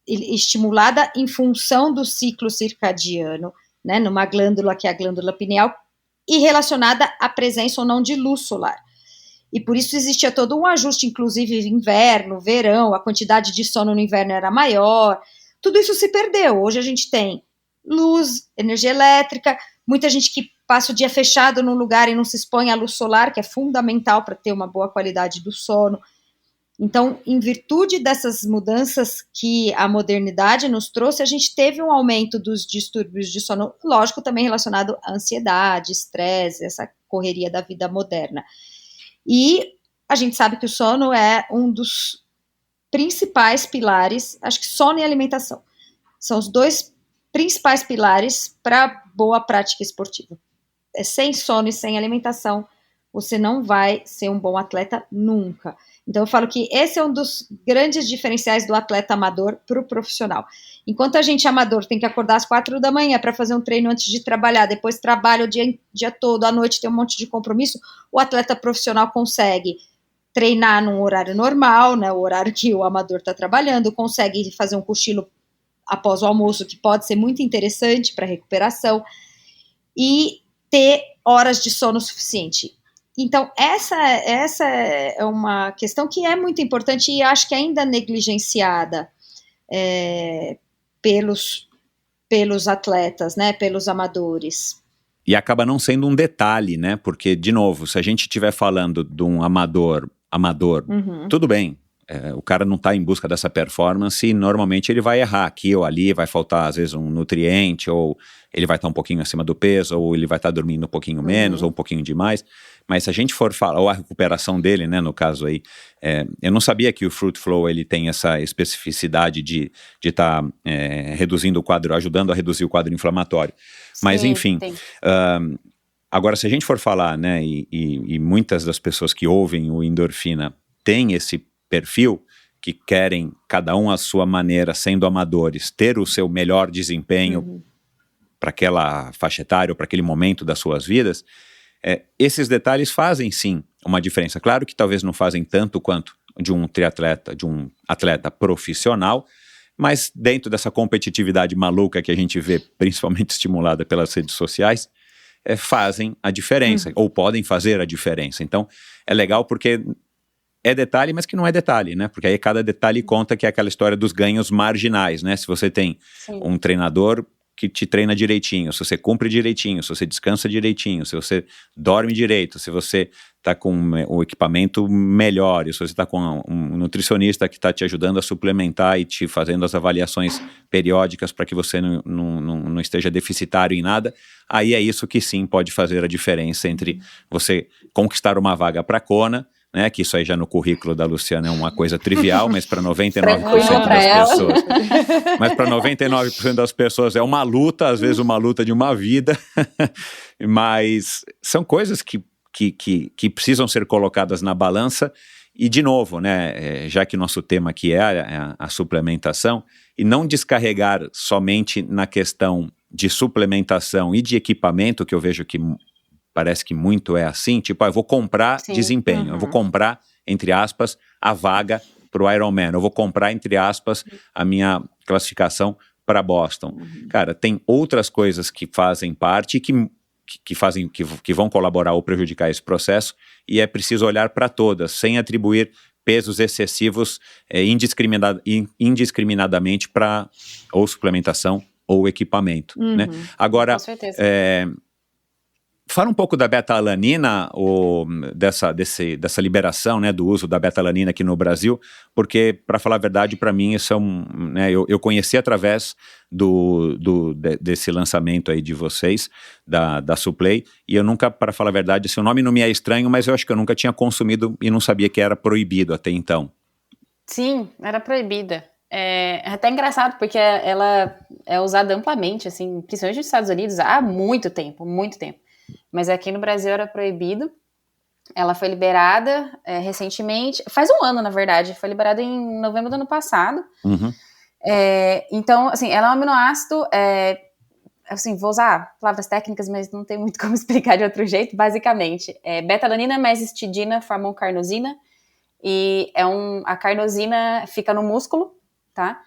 estimulada em função do ciclo circadiano, né, numa glândula que é a glândula pineal, e relacionada à presença ou não de luz solar. E por isso existia todo um ajuste, inclusive inverno, verão, a quantidade de sono no inverno era maior, tudo isso se perdeu. Hoje a gente tem luz, energia elétrica, muita gente que passa o dia fechado num lugar e não se expõe à luz solar, que é fundamental para ter uma boa qualidade do sono. Então, em virtude dessas mudanças que a modernidade nos trouxe, a gente teve um aumento dos distúrbios de sono, lógico, também relacionado à ansiedade, estresse, essa correria da vida moderna. E a gente sabe que o sono é um dos principais pilares, acho que sono e alimentação são os dois principais pilares para boa prática esportiva. Sem sono e sem alimentação, você não vai ser um bom atleta nunca. Então eu falo que esse é um dos grandes diferenciais do atleta amador para o profissional. Enquanto a gente amador tem que acordar às 4 da manhã para fazer um treino antes de trabalhar, depois trabalha o dia todo, à noite tem um monte de compromisso, o atleta profissional consegue treinar num horário normal, né, o horário que o amador está trabalhando, consegue fazer um cochilo após o almoço, que pode ser muito interessante para a recuperação, e ter horas de sono suficiente. Então, essa é uma questão que é muito importante e acho que ainda negligenciada pelos atletas, né, pelos amadores. E acaba não sendo um detalhe, né, porque, de novo, se a gente estiver falando de um amador, tudo bem, o cara não está em busca dessa performance e normalmente ele vai errar aqui ou ali, vai faltar às vezes um nutriente, ou ele vai estar um pouquinho acima do peso, ou ele vai estar dormindo um pouquinho menos, ou um pouquinho demais. Mas se a gente for falar, ou a recuperação dele, né, no caso aí, eu não sabia que o Fruit Flow ele tem essa especificidade de estar reduzindo o quadro, ajudando a reduzir o quadro inflamatório. Mas sim, enfim, agora se a gente for falar, né, e muitas das pessoas que ouvem o Endorfina têm esse perfil, que querem, cada um à sua maneira, sendo amadores, ter o seu melhor desempenho para aquela faixa etária ou para aquele momento das suas vidas, esses detalhes fazem sim uma diferença. Claro que talvez não fazem tanto quanto de um triatleta, de um atleta profissional, mas dentro dessa competitividade maluca que a gente vê, principalmente estimulada pelas redes sociais, fazem a diferença, ou podem fazer a diferença. Então, é legal porque é detalhe, mas que não é detalhe, né? Porque aí cada detalhe conta, que é aquela história dos ganhos marginais, né? Se você tem um treinador que te treina direitinho, se você cumpre direitinho, se você descansa direitinho, se você dorme direito, se você está com o equipamento melhor, se você está com um nutricionista que está te ajudando a suplementar e te fazendo as avaliações periódicas para que você não esteja deficitário em nada, aí é isso que sim pode fazer a diferença entre você conquistar uma vaga para a Kona, né, que isso aí já no currículo da Luciana é uma coisa trivial, mas para 99% das pessoas, mas para 99% das pessoas é uma luta, às vezes uma luta de uma vida, mas são coisas que precisam ser colocadas na balança. E de novo, né, já que nosso tema aqui é a suplementação, e não descarregar somente na questão de suplementação e de equipamento, que eu vejo que parece que muito é assim, tipo, eu vou comprar desempenho, eu vou comprar, entre aspas, a vaga para o Ironman, eu vou comprar, entre aspas, a minha classificação para Boston. Cara, tem outras coisas que fazem parte, que vão colaborar ou prejudicar esse processo, e é preciso olhar para todas, sem atribuir pesos excessivos indiscriminadamente para ou suplementação ou equipamento, né? Agora, Com certeza. fala um pouco da beta-alanina, dessa liberação, né, do uso da beta-alanina aqui no Brasil, porque, para falar a verdade, para mim isso é né, eu conheci através desse lançamento aí de vocês, da Suplay, e eu nunca, para falar a verdade, esse nome não me é estranho, mas eu acho que eu nunca tinha consumido e não sabia que era proibido até então. Sim, era proibida. É até engraçado, porque ela é usada amplamente, assim, principalmente nos Estados Unidos, há muito tempo. Mas aqui no Brasil era proibido. Ela foi liberada recentemente, faz um ano, na verdade, foi liberada em novembro do ano passado. Então, assim, ela é um aminoácido, assim, vou usar palavras técnicas, mas não tem muito como explicar de outro jeito, basicamente. Beta-alanina mais histidina formam carnosina, e a carnosina fica no músculo, tá?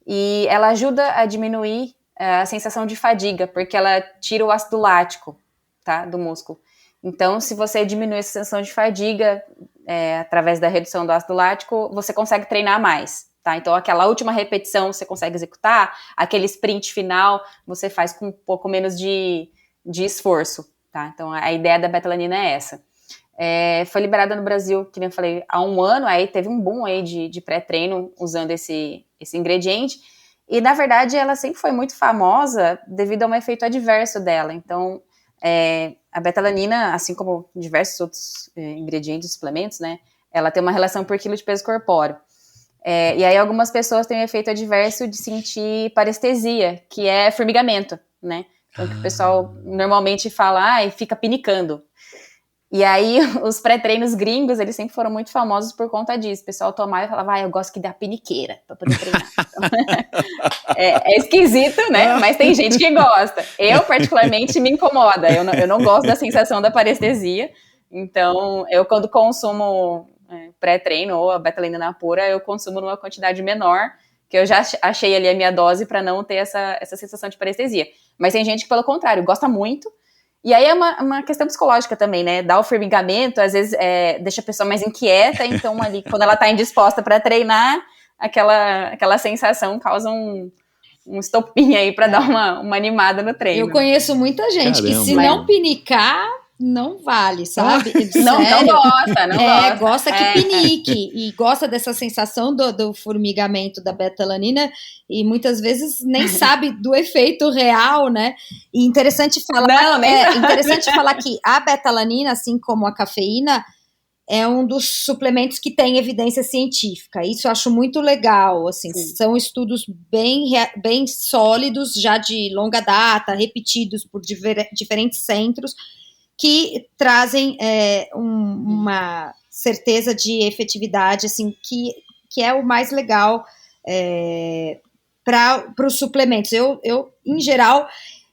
E ela ajuda a diminuir a sensação de fadiga, porque ela tira o ácido lático, tá, do músculo. Então, se você diminui essa sensação de fadiga através da redução do ácido lático, você consegue treinar mais, tá? Então, aquela última repetição você consegue executar, aquele sprint final você faz com um pouco menos de esforço, tá? Então, a ideia da beta-alanina é essa. Foi liberada no Brasil, que nem eu falei, há um ano, aí teve um boom aí de pré-treino usando esse ingrediente, e na verdade ela sempre foi muito famosa devido a um efeito adverso dela. Então, a beta-alanina, assim como diversos outros ingredientes, suplementos, né, ela tem uma relação por quilo de peso corpóreo. E aí algumas pessoas têm o efeito adverso de sentir parestesia, que é formigamento, né? Então, que o pessoal normalmente fala, e fica pinicando. E aí, os pré-treinos gringos, eles sempre foram muito famosos por conta disso. O pessoal tomava e falava, eu gosto que dá piniqueira pra poder treinar. Então, é esquisito, né? Mas tem gente que gosta. Eu, particularmente, me incomoda. Eu não gosto da sensação da parestesia. Então, eu quando consumo pré-treino ou a beta-alanina pura, eu consumo numa quantidade menor, que eu já achei ali a minha dose para não ter essa sensação de parestesia. Mas tem gente que, pelo contrário, gosta muito. E aí é uma questão psicológica também, né? Dá o formigamento, às vezes deixa a pessoa mais inquieta, então ali, quando ela tá indisposta para treinar, aquela sensação causa um estopim aí para dar uma animada no treino. Eu conheço muita gente que se não pinicar, não vale, sabe? Não gosta. Gosta que pinique e gosta dessa sensação do formigamento da beta-alanina e muitas vezes nem sabe do efeito real, né? E interessante falar que a beta-alanina, assim como a cafeína, é um dos suplementos que tem evidência científica. Isso eu acho muito legal, assim, são estudos bem sólidos, já de longa data, repetidos por diferentes centros, que trazem uma certeza de efetividade, assim, que é o mais legal para os suplementos. Eu, em geral,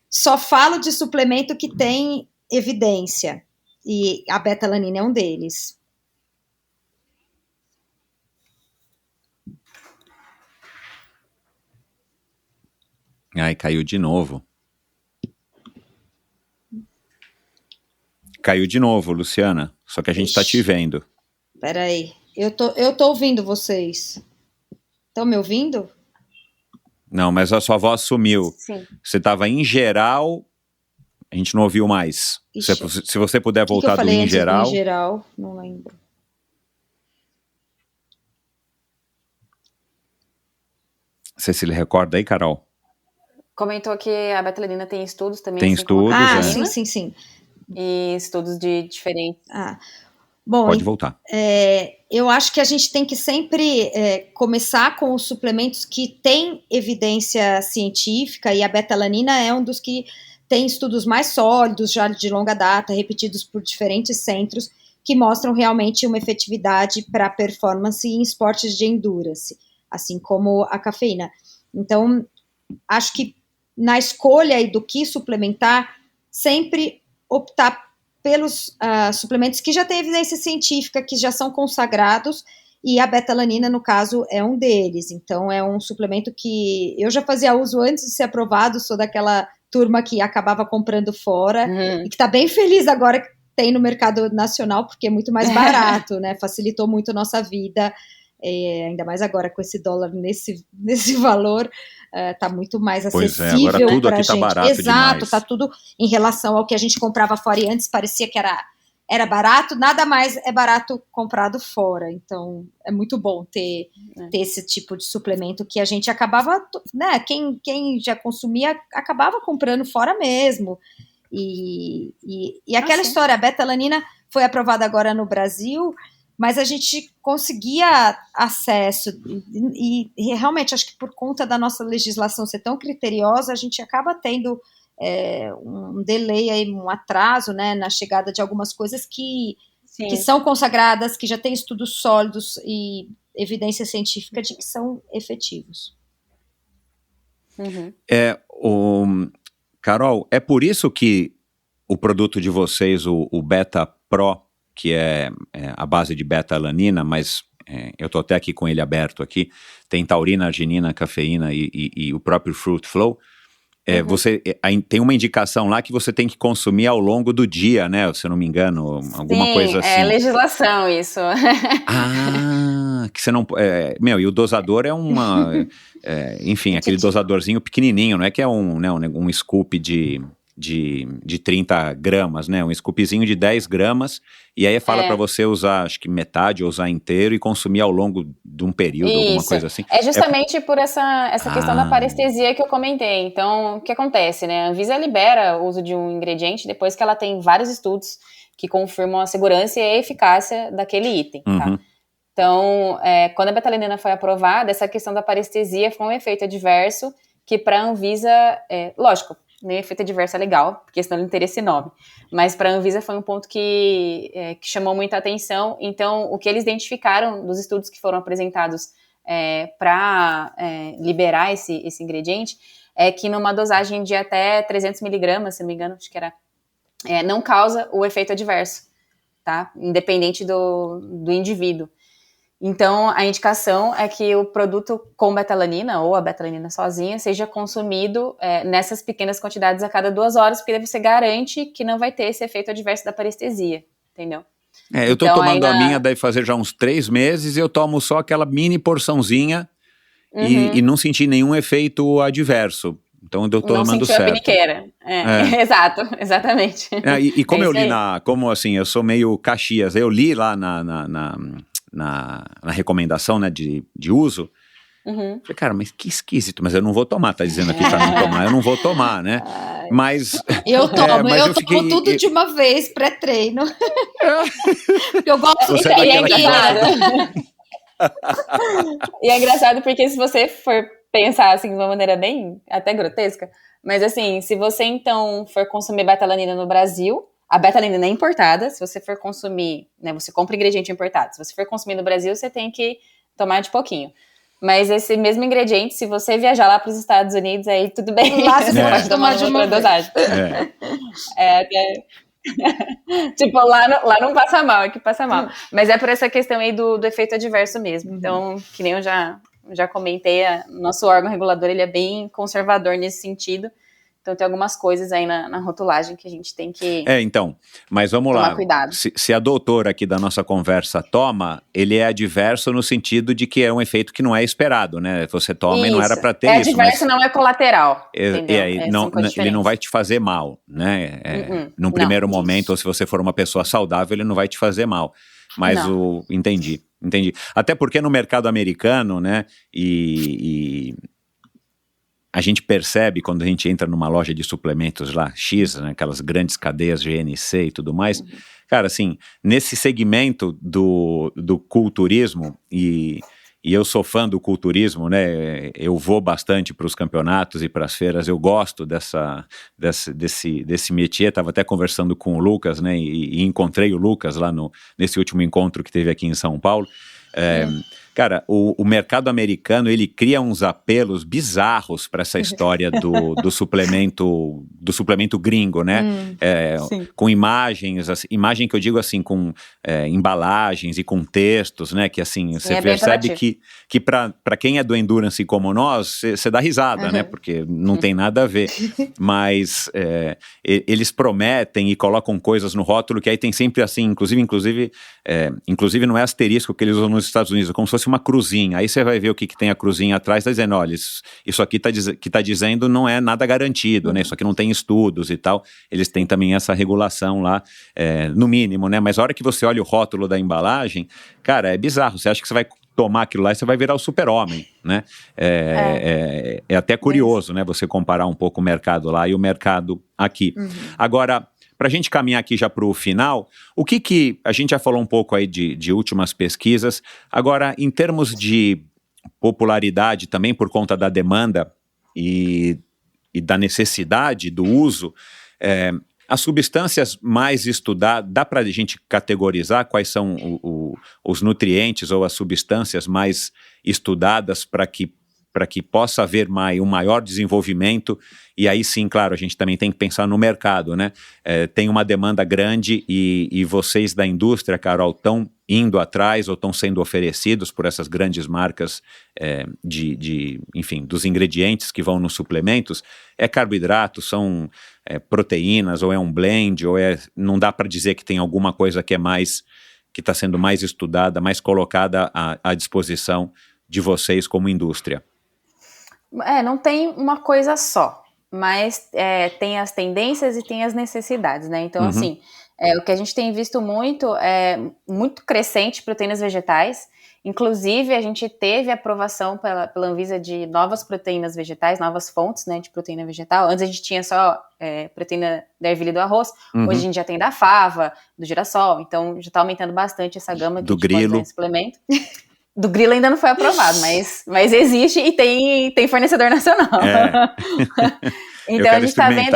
só falo de suplemento que tem evidência, e a beta-alanina é um deles. Ai, caiu de novo. Caiu de novo, Luciana. Só que a gente tá te vendo. Peraí. Eu tô ouvindo vocês. Estão me ouvindo? Não, mas a sua voz sumiu. Sim. Você tava em geral, a gente não ouviu mais. Se você puder voltar do em geral. Em geral, não lembro. Você se recorda aí, Carol? Comentou que a beta-alanina tem estudos também. Tem estudos, sim. E estudos de diferentes. Bom, pode voltar. Eu acho que a gente tem que sempre começar com os suplementos que têm evidência científica, e a beta-alanina é um dos que tem estudos mais sólidos, já de longa data, repetidos por diferentes centros, que mostram realmente uma efetividade para performance em esportes de endurance, assim como a cafeína. Então, acho que na escolha do que suplementar, sempre optar pelos suplementos que já têm evidência científica, que já são consagrados, e a beta-alanina, no caso, é um deles. Então, é um suplemento que eu já fazia uso antes de ser aprovado, sou daquela turma que acabava comprando fora, e que está bem feliz agora tem no mercado nacional, porque é muito mais barato, né? Facilitou muito a nossa vida, ainda mais agora com esse dólar nesse valor, tá muito mais acessível agora tudo pra aqui tá gente. barato Exato, demais. tá tudo em relação ao que a gente comprava fora, e antes parecia que era barato, nada mais é barato comprado fora. Então é muito bom ter esse tipo de suplemento que a gente acabava, né, quem já consumia acabava comprando fora mesmo. E aquela história, a beta-alanina foi aprovada agora no Brasil, mas a gente conseguia acesso, e realmente acho que por conta da nossa legislação ser tão criteriosa, a gente acaba tendo um delay aí, um atraso, né, na chegada de algumas coisas que são consagradas, que já têm estudos sólidos e evidência científica de que são efetivos. Carol, é por isso que o produto de vocês, o Beta Pro, que é a base de beta-alanina, mas eu estou até aqui com ele aberto aqui, tem taurina, arginina, cafeína e o próprio Fruit Flow, você tem uma indicação lá que você tem que consumir ao longo do dia, né? Se eu não me engano, alguma coisa assim. É legislação isso. Que você não... e o dosador é uma... enfim, aquele dosadorzinho pequenininho, não é que é um scoop de 30 gramas, né? Um scoopzinho de 10 gramas, e aí fala para você usar, acho que metade, ou usar inteiro e consumir ao longo de um período, alguma coisa assim. É justamente por essa questão da parestesia que eu comentei. Então, o que acontece, né? A Anvisa libera o uso de um ingrediente depois que ela tem vários estudos que confirmam a segurança e a eficácia daquele item, tá? Então, quando a beta-alanina foi aprovada, essa questão da parestesia foi um efeito adverso que para a Anvisa, lógico, nem efeito adverso é legal, porque senão ele não teria esse nome. Mas para a Anvisa foi um ponto que chamou muita atenção. Então, o que eles identificaram dos estudos que foram apresentados para liberar esse ingrediente é que numa dosagem de até 300 miligramas, se não me engano, acho que era, não causa o efeito adverso, tá? Independente do indivíduo. Então, a indicação é que o produto com beta-alanina, ou a beta-alanina sozinha, seja consumido nessas pequenas quantidades a cada 2 horas, porque daí você garante que não vai ter esse efeito adverso da parestesia, entendeu? Eu tô tomando a minha, daí fazer já uns 3 meses, e eu tomo só aquela mini porçãozinha e não senti nenhum efeito adverso. Então eu tô tomando certo. Não sentiu a piniqueira. Exato, exatamente. E como eu li como assim, eu sou meio Caxias, eu li lá na recomendação, né, de uso, falei, cara, mas que esquisito, mas eu não vou tomar, tá dizendo aqui pra não tomar, eu não vou tomar, né? Mas... Eu tomo, eu tomo tudo de uma vez, pré-treino. Porque eu gosto de E é engraçado porque se você for pensar assim de uma maneira bem até grotesca, mas assim, se você então for consumir beta-alanina no Brasil, a beta-alanina é importada, se você for consumir, né, você compra ingrediente importado, se você for consumir no Brasil, você tem que tomar de pouquinho. Mas esse mesmo ingrediente, se você viajar lá para os Estados Unidos, aí tudo bem. Lá você pode tomar de uma dosagem. Tipo, lá não passa mal, aqui passa mal. Mas é por essa questão aí do efeito adverso mesmo. Então, que nem eu já comentei, nosso órgão regulador, ele é bem conservador nesse sentido. Então tem algumas coisas aí na rotulagem que a gente tem que então, mas vamos lá. Cuidado. Se a doutora aqui da nossa conversa toma, ele é adverso no sentido de que é um efeito que não é esperado, né? Você toma e não era para ter isso. É adverso, não é colateral, entendeu? Ele não vai te fazer mal, né? Num primeiro momento, ou se você for uma pessoa saudável, ele não vai te fazer mal. Mas entendi. Até porque no mercado americano, né, e a gente percebe quando a gente entra numa loja de suplementos lá, X, né, aquelas grandes cadeias GNC e tudo mais, cara, assim, nesse segmento do culturismo, e eu sou fã do culturismo, né, eu vou bastante para os campeonatos e para as feiras, eu gosto desse métier, estava até conversando com o Lucas, né, e encontrei o Lucas lá nesse último encontro que teve aqui em São Paulo. Cara, o mercado americano, ele cria uns apelos bizarros para essa história do suplemento gringo, né? Com imagens, assim, imagem que eu digo assim, com embalagens e com textos, né? Que assim, você percebe que para quem é do endurance como nós, você dá risada, né? Porque não tem nada a ver. Mas eles prometem e colocam coisas no rótulo que aí tem sempre assim, inclusive não é asterisco que eles usam nos Estados Unidos, é como se fosse uma cruzinha. Aí você vai ver o que tem a cruzinha atrás, tá dizendo, olha, isso aqui que tá dizendo não é nada garantido, né? Isso aqui não tem estudos e tal. Eles têm também essa regulação lá, no mínimo, né? Mas a hora que você olha o rótulo da embalagem, cara, é bizarro. Você acha que você vai tomar aquilo lá e você vai virar o super-homem, né? É até curioso, né? Você comparar um pouco o mercado lá e o mercado aqui. Agora, para a gente caminhar aqui já para o final, o que a gente já falou um pouco aí de últimas pesquisas, agora em termos de popularidade também por conta da demanda e da necessidade do uso, as substâncias mais estudadas, dá para a gente categorizar quais são os nutrientes ou as substâncias mais estudadas para que possa haver um maior desenvolvimento, e aí sim, claro, a gente também tem que pensar no mercado, né? Tem uma demanda grande e vocês da indústria, Carol, estão indo atrás ou estão sendo oferecidos por essas grandes marcas enfim, dos ingredientes que vão nos suplementos. É carboidrato, são proteínas, ou é um blend, ou não dá para dizer que tem alguma coisa que está sendo mais estudada, mais colocada à disposição de vocês como indústria. Não tem uma coisa só, mas tem as tendências e tem as necessidades, né? Então, assim, o que a gente tem visto muito é muito crescente proteínas vegetais. Inclusive, a gente teve aprovação pela Anvisa de novas proteínas vegetais, novas fontes, né, de proteína vegetal. Antes a gente tinha só proteína da ervilha e do arroz, hoje a gente já tem da fava, do girassol, então já está aumentando bastante essa gama que do grilo. Pode suplemento. Do grilo ainda não foi aprovado, mas existe e tem fornecedor nacional. Então a gente está vendo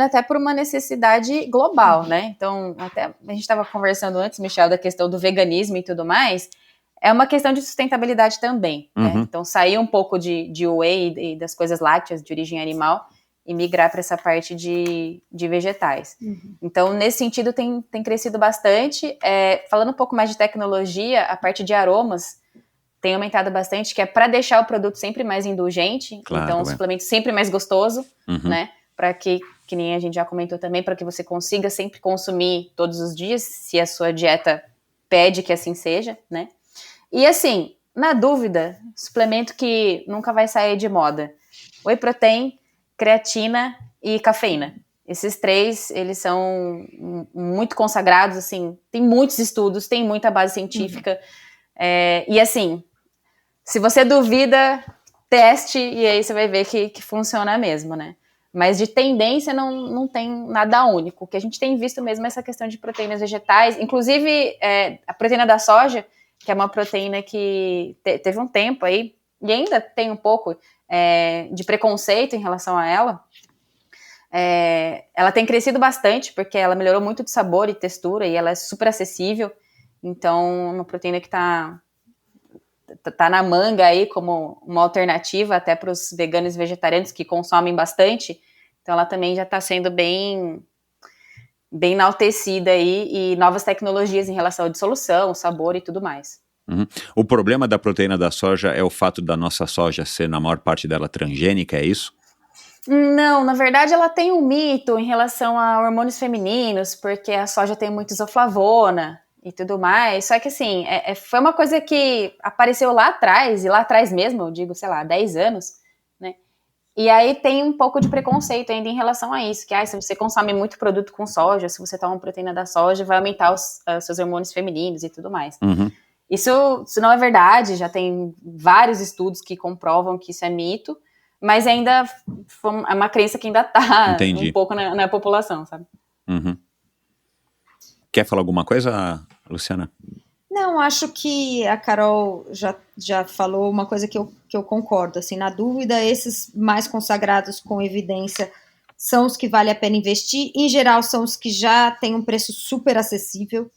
até por uma necessidade global, né? Então, até a gente estava conversando antes, Michel, da questão do veganismo e tudo mais. É uma questão de sustentabilidade também, né? Então, sair um pouco de whey e das coisas lácteas de origem animal e migrar para essa parte de vegetais. Então, nesse sentido, tem crescido bastante. Falando um pouco mais de tecnologia, a parte de aromas tem aumentado bastante, que é para deixar o produto sempre mais indulgente, claro, então o suplemento sempre mais gostoso, né? Para que nem a gente já comentou também, para que você consiga sempre consumir todos os dias, se a sua dieta pede que assim seja, né? E assim, na dúvida, suplemento que nunca vai sair de moda: whey protein, creatina e cafeína. Esses três, eles são muito consagrados, assim, tem muitos estudos, tem muita base científica, e assim, se você duvida, teste, e aí você vai ver que funciona mesmo, né? Mas de tendência não tem nada único. O que a gente tem visto mesmo é essa questão de proteínas vegetais, inclusive a proteína da soja, que é uma proteína que teve um tempo aí, e ainda tem um pouco de preconceito em relação a ela. Ela tem crescido bastante, porque ela melhorou muito de sabor e textura, e ela é super acessível. Então, é uma proteína que tá na manga aí como uma alternativa até para os veganos e vegetarianos que consomem bastante. Então ela também já está sendo bem enaltecida aí, e novas tecnologias em relação à dissolução, sabor e tudo mais. O problema da proteína da soja é o fato da nossa soja ser, na maior parte dela, transgênica, é isso? Não, na verdade ela tem um mito em relação a hormônios femininos, porque a soja tem muito isoflavona e tudo mais, só que assim, foi uma coisa que apareceu lá atrás, e lá atrás mesmo, eu digo, sei lá, 10 anos, né, e aí tem um pouco de preconceito ainda em relação a isso, que se você consome muito produto com soja, se você toma proteína da soja, vai aumentar os seus hormônios femininos e tudo mais. Isso não é verdade, já tem vários estudos que comprovam que isso é mito, mas ainda é uma crença que ainda tá um pouco na população, sabe? Quer falar alguma coisa, Luciana? Não, acho que a Carol já falou uma coisa que eu concordo. Assim, na dúvida, esses mais consagrados com evidência são os que vale a pena investir. Em geral, são os que já têm um preço super acessível.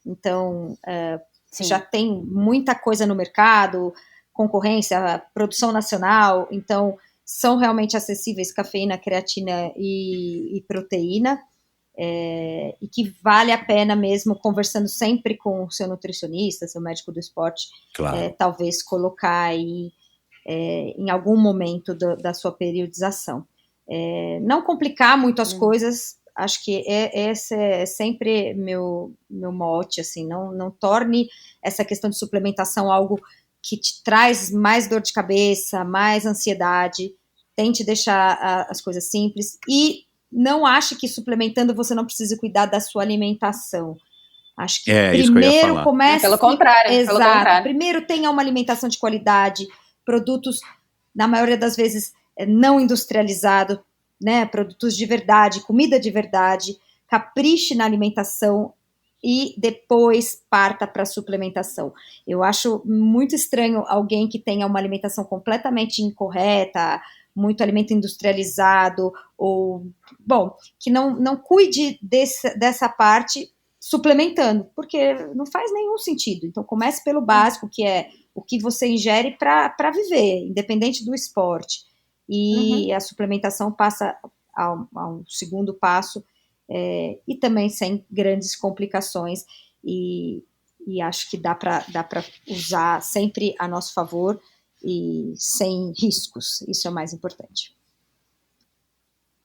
Então, Sim. já tem muita coisa no mercado, concorrência, produção nacional, então são realmente acessíveis cafeína, creatina e proteína, e que vale a pena mesmo, conversando sempre com o seu nutricionista, seu médico do esporte, Claro. talvez colocar aí em algum momento da sua periodização. Não complicar muito as coisas, acho que esse é sempre meu mote, assim, não torne essa questão de suplementação algo que te traz mais dor de cabeça, mais ansiedade, tente deixar as coisas simples e não ache que suplementando você não precisa cuidar da sua alimentação. Acho que primeiro comece... Pelo contrário. Exato. Pelo contrário. Primeiro tenha uma alimentação de qualidade, produtos, na maioria das vezes, não industrializado, né? Produtos de verdade, comida de verdade, capriche na alimentação e depois parta para a suplementação. Eu acho muito estranho alguém que tenha uma alimentação completamente incorreta, muito alimento industrializado, ou, bom, que não cuide dessa parte suplementando, porque não faz nenhum sentido. Então, comece pelo básico, que é o que você ingere para viver, independente do esporte. E a suplementação passa ao segundo passo, e também sem grandes complicações, e acho que dá para usar sempre a nosso favor, e sem riscos, isso é o mais importante.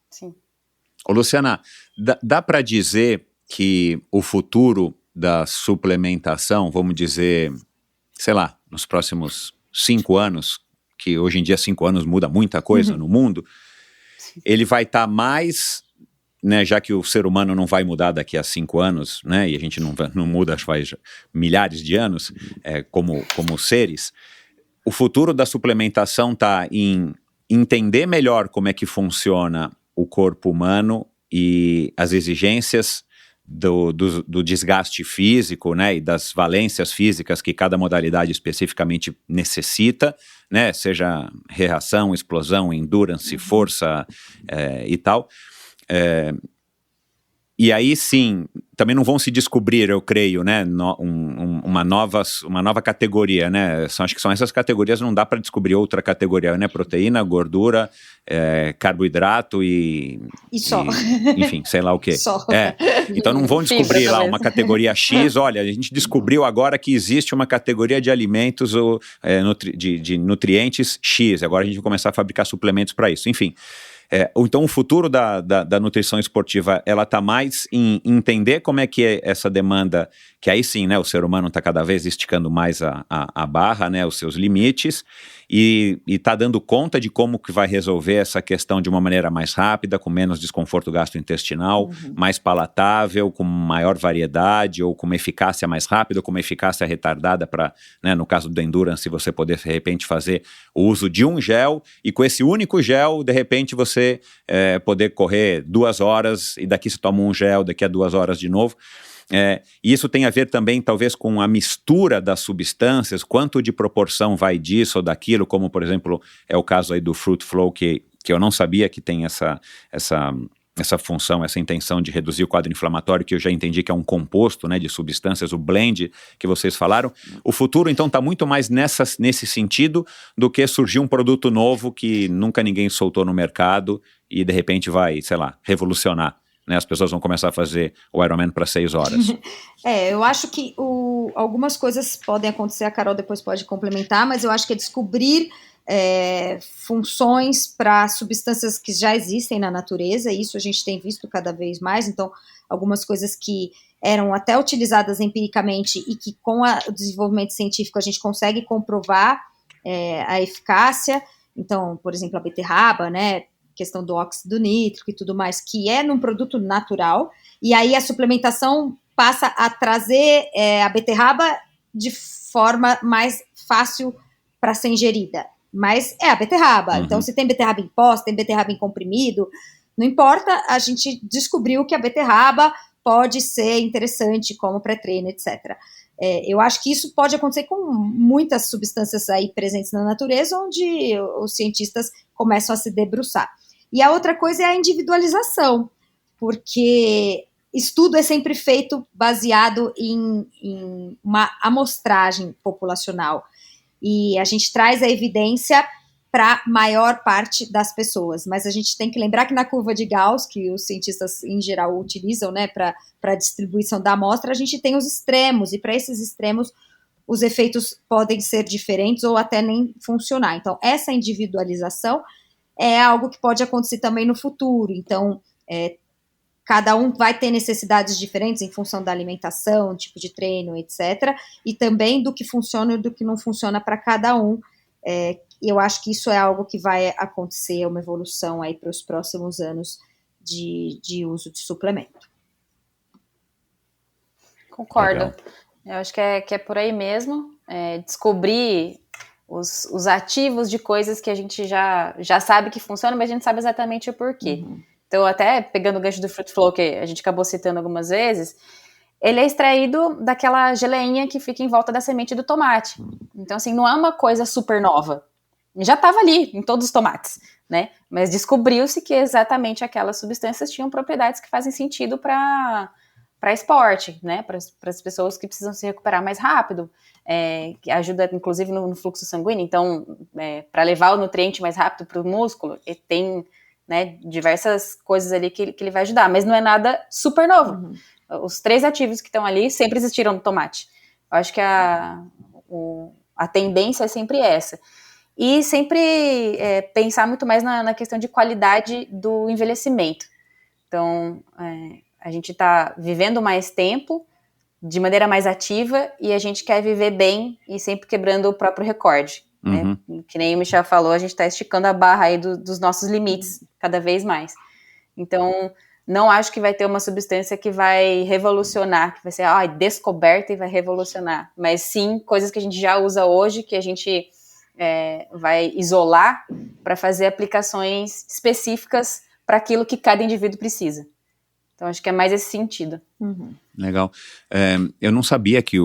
Sim. Ô, Luciana, dá para dizer que o futuro da suplementação, vamos dizer, sei lá, nos próximos 5 anos, que hoje em dia 5 anos muda muita coisa no mundo, ele vai estar mais, né, já que o ser humano não vai mudar daqui a 5 anos, né, e a gente não muda, acho que faz milhares de anos, como seres. O futuro da suplementação está em entender melhor como é que funciona o corpo humano e as exigências do desgaste físico, né, e das valências físicas que cada modalidade especificamente necessita, né, seja reação, explosão, endurance, força e tal. E aí sim, também não vão se descobrir, eu creio, né, uma nova categoria, né, acho que são essas categorias, não dá para descobrir outra categoria, né, proteína, gordura, carboidrato e só. Enfim, sei lá o quê. Só. Então não vão descobrir lá uma categoria X, olha, a gente descobriu agora que existe uma categoria de alimentos ou de nutrientes X, agora a gente vai começar a fabricar suplementos para isso, enfim. Então o futuro da nutrição esportiva, ela está mais em entender como é que é essa demanda, que aí sim, né, o ser humano está cada vez esticando mais a barra, né, os seus limites, e está dando conta de como que vai resolver essa questão de uma maneira mais rápida, com menos desconforto gastrointestinal, mais palatável, com maior variedade, ou com uma eficácia mais rápida, ou com uma eficácia retardada para, né, no caso do endurance, você poder de repente fazer o uso de um gel, e com esse único gel, de repente você poder correr 2 horas, e daqui você toma um gel, daqui a 2 horas de novo. E isso tem a ver também, talvez, com a mistura das substâncias, quanto de proporção vai disso ou daquilo, como, por exemplo, é o caso aí do Fruit Flow, que eu não sabia que tem essa função, essa intenção de reduzir o quadro inflamatório, que eu já entendi que é um composto, né, de substâncias, o blend que vocês falaram. O futuro, então, está muito mais nesse sentido do que surgir um produto novo que nunca ninguém soltou no mercado e, de repente, vai, sei lá, revolucionar. Né, as pessoas vão começar a fazer o Ironman para 6 horas. Eu acho que algumas coisas podem acontecer, a Carol depois pode complementar, mas eu acho que é descobrir funções para substâncias que já existem na natureza, e isso a gente tem visto cada vez mais. Então, algumas coisas que eram até utilizadas empiricamente e que com o desenvolvimento científico a gente consegue comprovar a eficácia. Então, por exemplo, a beterraba, né, questão do óxido nítrico e tudo mais, que é num produto natural, e aí a suplementação passa a trazer a beterraba de forma mais fácil para ser ingerida, mas é a beterraba. Então, se tem beterraba em pó, se tem beterraba em comprimido, não importa, a gente descobriu que a beterraba pode ser interessante como pré-treino, etc. Eu acho que isso pode acontecer com muitas substâncias aí presentes na natureza, onde os cientistas começam a se debruçar. E a outra coisa é a individualização, porque estudo é sempre feito baseado em uma amostragem populacional. E a gente traz a evidência para a maior parte das pessoas. Mas a gente tem que lembrar que na curva de Gauss, que os cientistas em geral utilizam, né, para a distribuição da amostra, a gente tem os extremos, e para esses extremos os efeitos podem ser diferentes ou até nem funcionar. Então, essa individualização é algo que pode acontecer também no futuro. Então, cada um vai ter necessidades diferentes em função da alimentação, tipo de treino, etc. E também do que funciona e do que não funciona para cada um. Eu acho que isso é algo que vai acontecer, uma evolução aí para os próximos anos de uso de suplemento. Concordo. Legal. Eu acho que é por aí mesmo. Descobrir os ativos de coisas que a gente já sabe que funcionam, mas a gente sabe exatamente o porquê. Uhum. Então, até pegando o gancho do Fruit Flow, que a gente acabou citando algumas vezes, ele é extraído daquela geleinha que fica em volta da semente do tomate. Então, assim, não é uma coisa super nova. Já estava ali em todos os tomates, né? Mas descobriu-se que exatamente aquelas substâncias tinham propriedades que fazem sentido para esporte, né? Para as pessoas que precisam se recuperar mais rápido, que ajuda, inclusive, no fluxo sanguíneo. Então, para levar o nutriente mais rápido para o músculo, tem, né, diversas coisas ali que ele vai ajudar, mas não é nada super novo. Uhum. Os 3 ativos que estão ali sempre existiram no tomate. Eu acho que a tendência é sempre essa. E sempre pensar muito mais na questão de qualidade do envelhecimento. Então, a gente está vivendo mais tempo, de maneira mais ativa, e a gente quer viver bem e sempre quebrando o próprio recorde. Uhum. Né? Que nem o Michel falou, a gente está esticando a barra aí dos nossos limites cada vez mais. Então, não acho que vai ter uma substância que vai revolucionar, que vai ser descoberta e vai revolucionar. Mas sim, coisas que a gente já usa hoje, que a gente vai isolar para fazer aplicações específicas para aquilo que cada indivíduo precisa. Então, acho que é mais esse sentido. Uhum. Legal. Eu não sabia que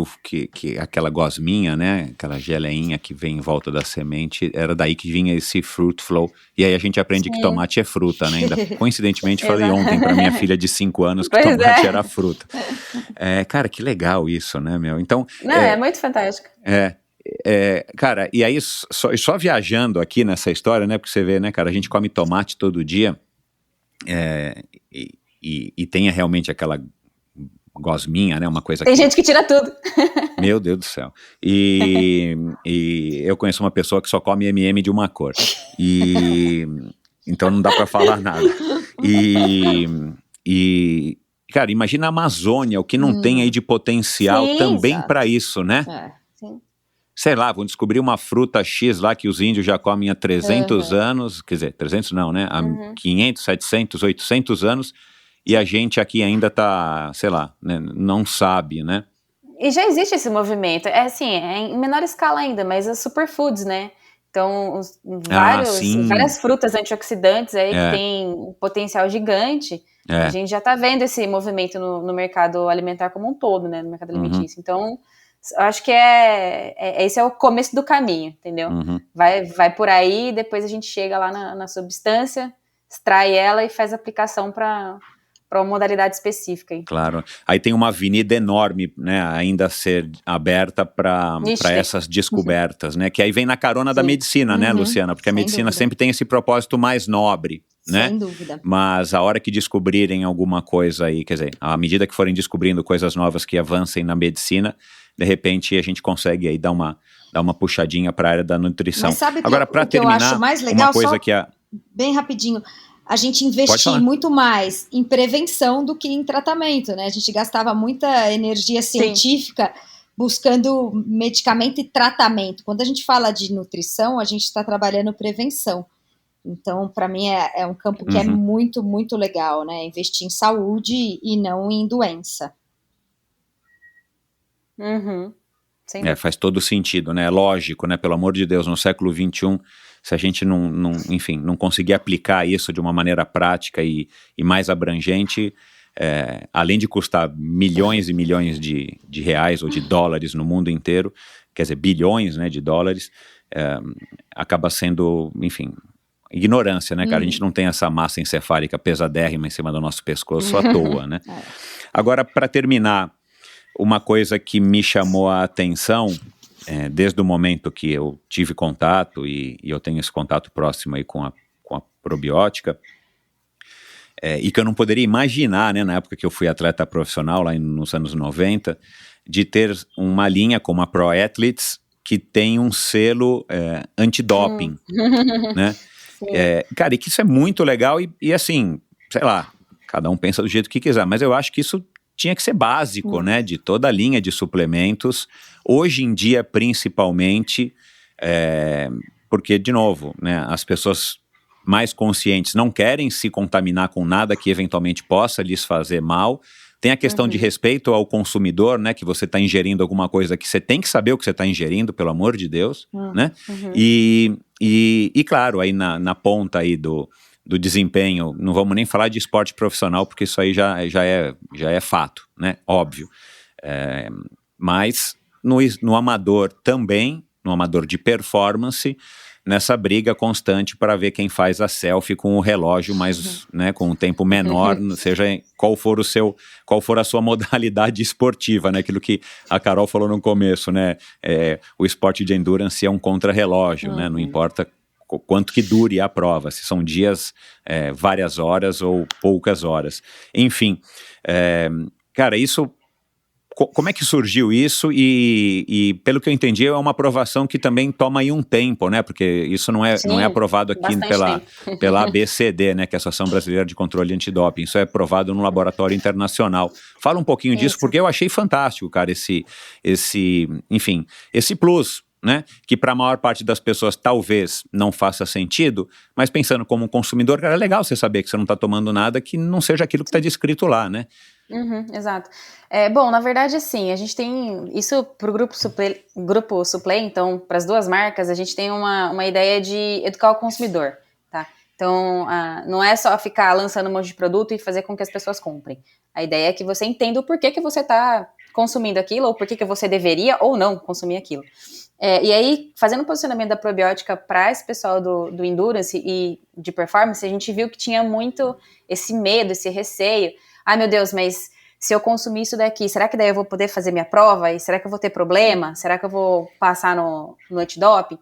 aquela gosminha, né, aquela geleinha que vem em volta da semente, era daí que vinha esse fruit flow. E aí a gente aprende que tomate é fruta, né? Ainda, coincidentemente, falei ontem para minha filha de 5 anos que tomate era fruta. Cara, que legal isso, né, meu? Então, é muito fantástico. Cara, e aí só viajando aqui nessa história, né, porque você vê, né, cara, a gente come tomate todo dia, e tem realmente aquela gosminha, né, uma coisa tem gente que tira tudo. Meu Deus do céu. E eu conheço uma pessoa que só come M&M de uma cor, então não dá pra falar nada. Cara, imagina a Amazônia, o que não tem aí de potencial. Sim, também para isso, né? Sim. Sei lá, vão descobrir uma fruta X lá que os índios já comem há 300 anos, quer dizer, 300 não, né? Há 500, 700, 800 anos, e a gente aqui ainda tá, sei lá, né? Não sabe, né? E já existe esse movimento, em menor escala ainda, mas as superfoods, né? Então, várias frutas antioxidantes aí que tem um potencial gigante, a gente já tá vendo esse movimento no mercado alimentar como um todo, né? No mercado alimentício. Então, eu acho que esse é o começo do caminho, entendeu? Vai por aí, depois a gente chega lá na substância, extrai ela e faz a aplicação para uma modalidade específica. Aí. Claro. Aí tem uma avenida enorme, né, ainda a ser aberta para essas descobertas, né? Que aí vem na carona da medicina, né, Luciana? Porque a medicina sempre tem esse propósito mais nobre, né? Sem dúvida. Mas a hora que descobrirem alguma coisa aí, quer dizer, à medida que forem descobrindo coisas novas que avancem na medicina, de repente a gente consegue aí dar uma puxadinha para a área da nutrição. Mas sabe agora, para terminar, eu acho mais legal, uma coisa que bem rapidinho, a gente investir muito mais em prevenção do que em tratamento, né? A gente gastava muita energia científica buscando medicamento e tratamento. Quando a gente fala de nutrição, a gente está trabalhando prevenção. Então, para mim, é um campo que é muito, muito legal, né? Investir em saúde e não em doença. Faz todo sentido, né? Lógico, né? Pelo amor de Deus, no século XXI, se a gente não conseguir aplicar isso de uma maneira prática e mais abrangente, além de custar milhões e milhões de reais ou de dólares no mundo inteiro, quer dizer, bilhões, né, de dólares, acaba sendo, enfim, ignorância, né, cara? A gente não tem essa massa encefálica pesadérrima em cima do nosso pescoço à toa, né? Agora, para terminar, uma coisa que me chamou a atenção, desde o momento que eu tive contato, e eu tenho esse contato próximo aí com a probiótica, e que eu não poderia imaginar, né, na época que eu fui atleta profissional, lá nos anos 90, de ter uma linha como a Pro Athletes, que tem um selo antidoping, né? Cara, e que isso é muito legal e assim, sei lá, cada um pensa do jeito que quiser, mas eu acho que isso tinha que ser básico, né, de toda a linha de suplementos, hoje em dia principalmente, porque, de novo, né, as pessoas mais conscientes não querem se contaminar com nada que eventualmente possa lhes fazer mal. Tem a questão de respeito ao consumidor, né, que você está ingerindo alguma coisa que você tem que saber o que você está ingerindo, pelo amor de Deus, né? E claro, aí na ponta aí do desempenho, não vamos nem falar de esporte profissional, porque isso aí já é fato, né? Óbvio. Mas no amador também, no amador de performance, nessa briga constante para ver quem faz a selfie com o relógio mais, né, com um tempo menor, seja qual for a sua modalidade esportiva, né, aquilo que a Carol falou no começo, né, o esporte de endurance é um contra-relógio, né, não importa quanto que dure a prova, se são dias, várias horas ou poucas horas, enfim, cara, isso... Como é que surgiu isso e pelo que eu entendi, é uma aprovação que também toma aí um tempo, né? Porque isso não é aprovado aqui pela ABCD, né? Que é a Associação Brasileira de Controle Antidoping. Isso é aprovado no laboratório internacional. Fala um pouquinho disso, porque eu achei fantástico, cara, esse plus, né? Que para a maior parte das pessoas talvez não faça sentido, mas pensando como um consumidor, cara, é legal você saber que você não está tomando nada que não seja aquilo que está descrito lá, né? Exato. Bom, na verdade, assim, a gente tem isso para o grupo Suplay, então, para as duas marcas, a gente tem uma ideia de educar o consumidor, tá? Então, não é só ficar lançando um monte de produto e fazer com que as pessoas comprem. A ideia é que você entenda o porquê que você está consumindo aquilo, ou porquê que você deveria ou não consumir aquilo. E aí, fazendo o posicionamento da probiótica para esse pessoal do endurance e de performance, a gente viu que tinha muito esse medo, esse receio. Ai, meu Deus, mas se eu consumir isso daqui, será que daí eu vou poder fazer minha prova? E será que eu vou ter problema? Será que eu vou passar no antidoping?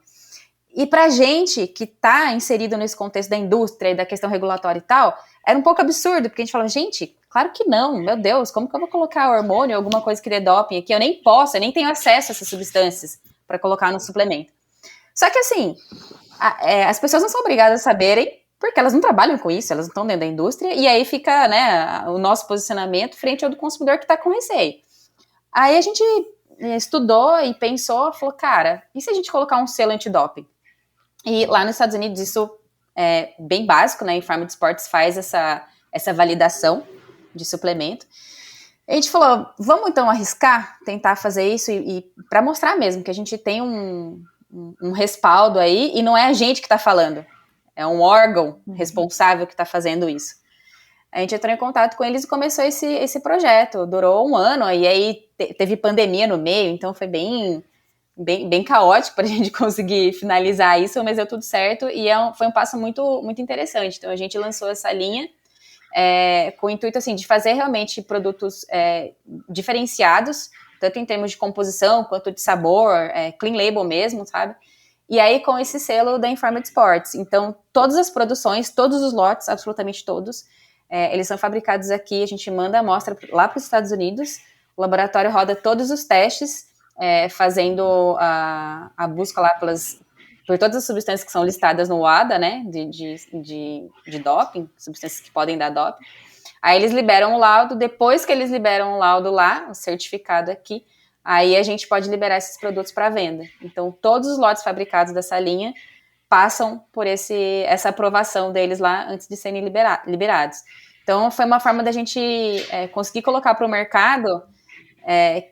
E pra gente que tá inserido nesse contexto da indústria e da questão regulatória e tal, era um pouco absurdo, porque a gente falava, gente, claro que não, meu Deus, como que eu vou colocar hormônio, alguma coisa que dê doping aqui? Eu nem posso, eu nem tenho acesso a essas substâncias para colocar no suplemento. Só que assim, as pessoas não são obrigadas a saberem, porque elas não trabalham com isso, elas não estão dentro da indústria, e aí fica, né, o nosso posicionamento frente ao do consumidor que está com receio. Aí a gente estudou e pensou, falou, cara, e se a gente colocar um selo antidoping? E lá nos Estados Unidos isso é bem básico, né, a Pharma Sports faz essa validação de suplemento. A gente falou, vamos então arriscar, tentar fazer isso e para mostrar mesmo que a gente tem um respaldo aí, e não é a gente que está falando. É um órgão responsável que está fazendo isso. A gente entrou em contato com eles e começou esse projeto. Durou 1 ano, e aí teve pandemia no meio, então foi bem caótico para a gente conseguir finalizar isso, mas deu tudo certo e foi um passo muito, muito interessante. Então a gente lançou essa linha com o intuito assim, de fazer realmente produtos diferenciados, tanto em termos de composição quanto de sabor, clean label mesmo, sabe? E aí, com esse selo da Informed Sports. Então, todas as produções, todos os lotes, absolutamente todos, eles são fabricados aqui, a gente manda a amostra lá para os Estados Unidos, o laboratório roda todos os testes, fazendo a busca lá por todas as substâncias que são listadas no WADA, né, de doping, substâncias que podem dar doping. Aí eles liberam o laudo, depois que eles liberam o laudo lá, o certificado aqui, aí a gente pode liberar esses produtos para venda. Então, todos os lotes fabricados dessa linha passam por essa aprovação deles lá antes de serem liberados. Então, foi uma forma da gente conseguir colocar para o mercado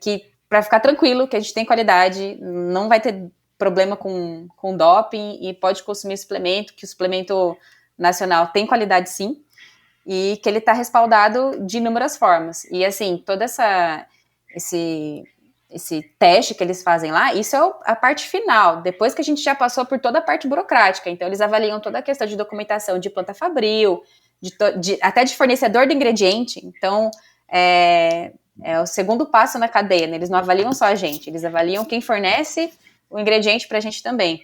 que, para ficar tranquilo, que a gente tem qualidade, não vai ter problema com doping e pode consumir suplemento, que o suplemento nacional tem qualidade sim, e que ele está respaldado de inúmeras formas. E assim, toda esse teste que eles fazem lá, isso é a parte final, depois que a gente já passou por toda a parte burocrática. Então, eles avaliam toda a questão de documentação de planta fabril, até de fornecedor do ingrediente. Então, é o segundo passo na cadeia, né? Eles não avaliam só a gente, eles avaliam quem fornece o ingrediente pra gente também.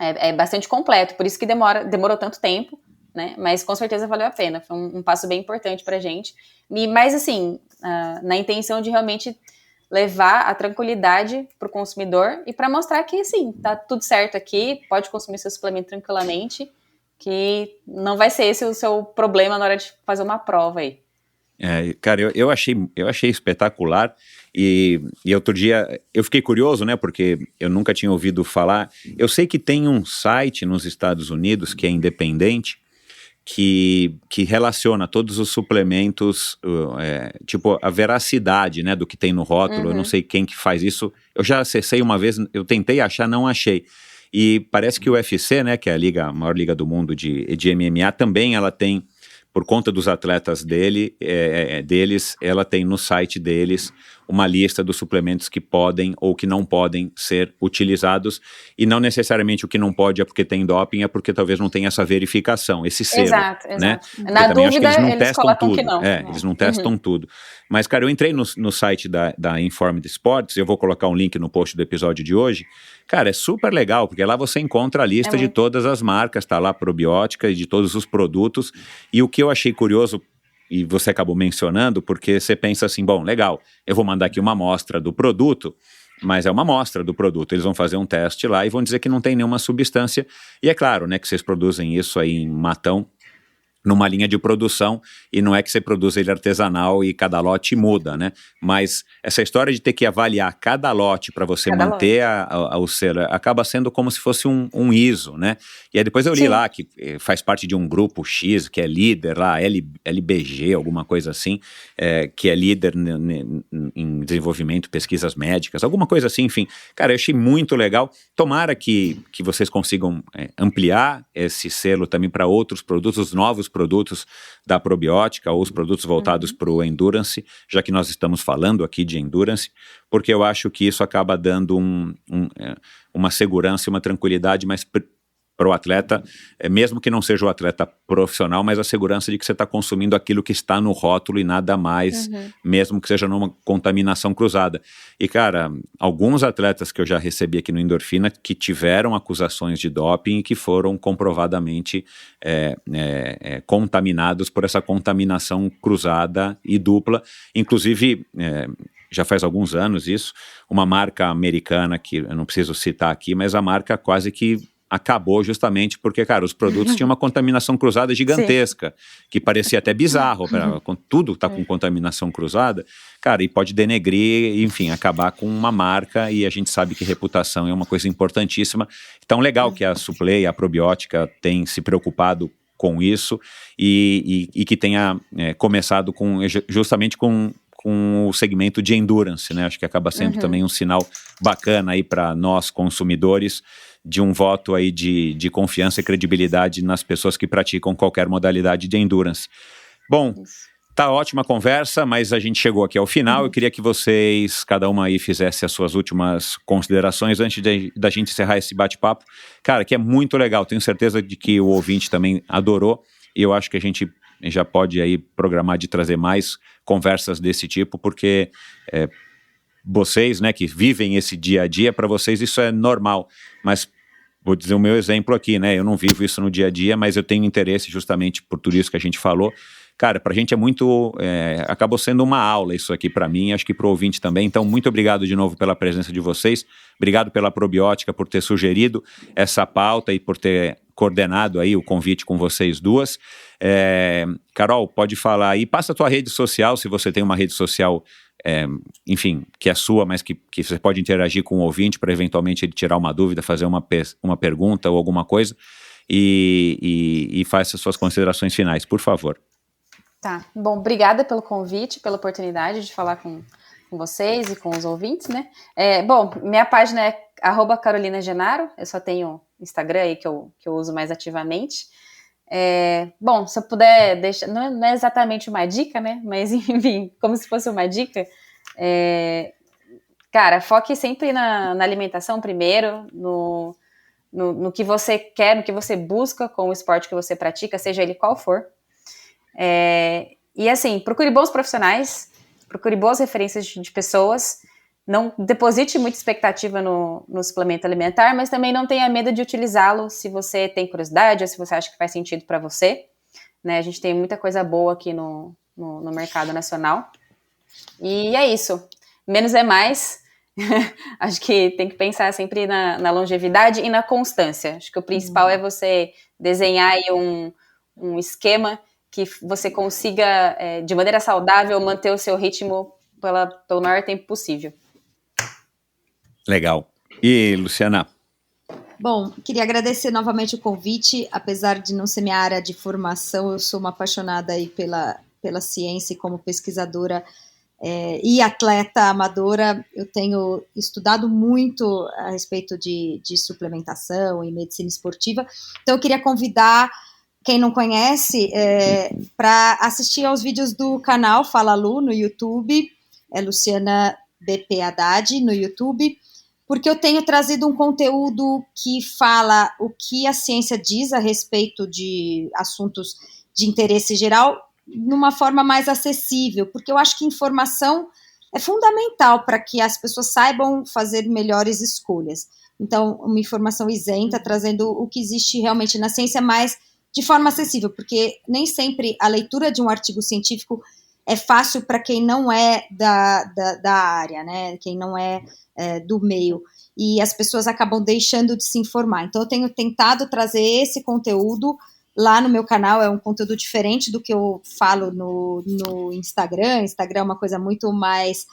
É bastante completo, por isso que demorou tanto tempo, né? Mas com certeza valeu a pena, foi um passo bem importante pra gente. Mas assim, na intenção de realmente levar a tranquilidade para o consumidor e para mostrar que, assim, tá tudo certo aqui, pode consumir seu suplemento tranquilamente, que não vai ser esse o seu problema na hora de fazer uma prova aí. Cara, eu achei espetacular e outro dia eu fiquei curioso, né, porque eu nunca tinha ouvido falar. Eu sei que tem um site nos Estados Unidos que é independente, que relaciona todos os suplementos, tipo a veracidade, né, do que tem no rótulo. Eu não sei quem que faz isso. Eu já acessei uma vez, eu tentei achar, não achei. E parece que o UFC, né, que é a maior liga do mundo de MMA, também ela tem, por conta dos atletas deles, ela tem no site deles uma lista dos suplementos que podem ou que não podem ser utilizados, e não necessariamente o que não pode é porque tem doping, é porque talvez não tenha essa verificação, esse selo. Exato. Né? Na dúvida, eles colocam tudo. Que não. Eles não testam tudo. Mas, cara, eu entrei no site da Informed Sports, eu vou colocar um link no post do episódio de hoje. Cara, é super legal, porque lá você encontra a lista de todas as marcas, tá lá probiótica e de todos os produtos. E o que eu achei curioso, e você acabou mencionando, porque você pensa assim, bom, legal, eu vou mandar aqui uma amostra do produto, mas é uma amostra do produto, eles vão fazer um teste lá e vão dizer que não tem nenhuma substância, e é claro, né, que vocês produzem isso aí em Matão, numa linha de produção, e não é que você produz ele artesanal e cada lote muda, né? Mas essa história de ter que avaliar cada lote para você manter o selo, acaba sendo como se fosse um ISO, né? E aí depois eu li lá que faz parte de um grupo X, que é líder lá, LBG, alguma coisa assim, que é líder em desenvolvimento, pesquisas médicas, alguma coisa assim, enfim. Cara, eu achei muito legal. Tomara que vocês consigam ampliar esse selo também para outros produtos, os novos produtos da probiótica ou os produtos voltados para o endurance, já que nós estamos falando aqui de endurance, porque eu acho que isso acaba dando uma segurança e uma tranquilidade mais para o atleta, mesmo que não seja o atleta profissional, mas a segurança de que você está consumindo aquilo que está no rótulo e nada mais, mesmo que seja numa contaminação cruzada. E, cara, alguns atletas que eu já recebi aqui no Endorfina que tiveram acusações de doping e que foram comprovadamente contaminados por essa contaminação cruzada e dupla. Inclusive, já faz alguns anos isso, uma marca americana que eu não preciso citar aqui, mas a marca quase que acabou justamente porque, cara, os produtos tinham uma contaminação cruzada gigantesca, que parecia até bizarro, tudo tá com contaminação cruzada, cara, e pode denegrir, enfim, acabar com uma marca, e a gente sabe que reputação é uma coisa importantíssima. Então, legal que a Suplay, a probiótica, tem se preocupado com isso e que tenha começado justamente com o segmento de endurance, né? Acho que acaba sendo também um sinal bacana aí para nós consumidores, de um voto aí de confiança e credibilidade nas pessoas que praticam qualquer modalidade de endurance. Bom, tá ótima a conversa, mas a gente chegou aqui ao final. Eu queria que vocês, cada uma aí, fizesse as suas últimas considerações antes da gente encerrar esse bate-papo. Cara, que é muito legal, tenho certeza de que o ouvinte também adorou, e eu acho que a gente já pode aí programar de trazer mais conversas desse tipo, porque vocês, né, que vivem esse dia a dia, para vocês isso é normal, mas vou dizer o meu exemplo aqui, né, eu não vivo isso no dia a dia, mas eu tenho interesse justamente por tudo isso que a gente falou. Cara, pra gente é muito, acabou sendo uma aula isso aqui pra mim, acho que pro ouvinte também, então muito obrigado de novo pela presença de vocês, obrigado pela probiótica por ter sugerido essa pauta e por ter coordenado aí o convite com vocês duas. Carol, pode falar aí, passa a tua rede social, se você tem uma rede social, enfim, que é sua, mas que você pode interagir com o ouvinte para eventualmente ele tirar uma dúvida, fazer uma pergunta ou alguma coisa, e faça as suas considerações finais, por favor. Tá, bom, obrigada pelo convite, pela oportunidade de falar com vocês e com os ouvintes, né? Bom, minha página é @carolinagenaro, eu só tenho Instagram aí que eu uso mais ativamente. Bom, se eu puder deixar, não é exatamente uma dica, né? Mas enfim, como se fosse uma dica, Cara, foque sempre na alimentação primeiro, no que você quer, no que você busca com o esporte que você pratica, seja ele qual for. E assim, procure bons profissionais, procure boas referências de pessoas, não deposite muita expectativa no suplemento alimentar, mas também não tenha medo de utilizá-lo se você tem curiosidade ou se você acha que faz sentido para você. Né? A gente tem muita coisa boa aqui no mercado nacional. E é isso. Menos é mais. Acho que tem que pensar sempre na longevidade e na constância. Acho que o principal é você desenhar aí um esquema que você consiga, de maneira saudável, manter o seu ritmo pelo maior tempo possível. Legal. E, Luciana? Bom, queria agradecer novamente o convite. Apesar de não ser minha área de formação, eu sou uma apaixonada aí pela ciência e como pesquisadora e atleta amadora. Eu tenho estudado muito a respeito de suplementação e medicina esportiva. Então, eu queria convidar quem não conhece para assistir aos vídeos do canal Fala Lu no YouTube. É Luciana BP Haddad no YouTube. Porque eu tenho trazido um conteúdo que fala o que a ciência diz a respeito de assuntos de interesse geral numa forma mais acessível, porque eu acho que informação é fundamental para que as pessoas saibam fazer melhores escolhas. Então, uma informação isenta, trazendo o que existe realmente na ciência, mas de forma acessível, porque nem sempre a leitura de um artigo científico é fácil para quem não é da área, né? Quem não é do meio, e as pessoas acabam deixando de se informar. Então, eu tenho tentado trazer esse conteúdo lá no meu canal. É um conteúdo diferente do que eu falo no Instagram. Instagram é uma coisa muito mais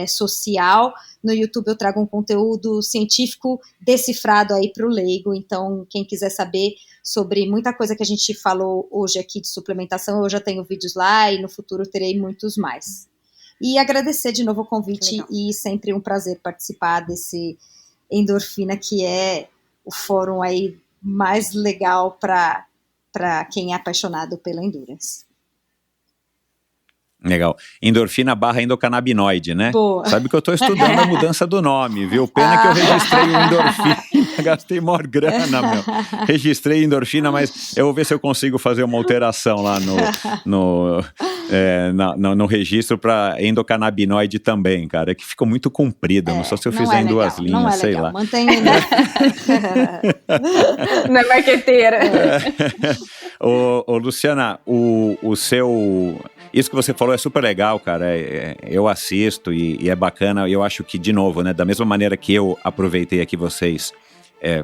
social. No YouTube eu trago um conteúdo científico decifrado aí para o leigo. Então, quem quiser saber sobre muita coisa que a gente falou hoje aqui de suplementação, eu já tenho vídeos lá e no futuro terei muitos mais. E agradecer de novo o convite. Legal. E sempre um prazer participar desse Endorfina, que é o fórum aí mais legal para quem é apaixonado pela endurance. Legal. Endorfina / endocannabinoide, né? Boa. Sabe que eu estou estudando a mudança do nome, viu? Pena que eu registrei o endorfina, gastei maior grana, meu. Registrei endorfina, mas eu vou ver se eu consigo fazer uma alteração lá no registro para endocannabinoide também, cara, que ficou muito comprido, só se eu fizer em duas linhas, sei lá. Mantém, né? Não é marqueteira. Ô, Luciana, o seu... Isso que você falou é super legal, cara, eu assisto e é bacana, eu acho que, de novo, né, da mesma maneira que eu aproveitei aqui vocês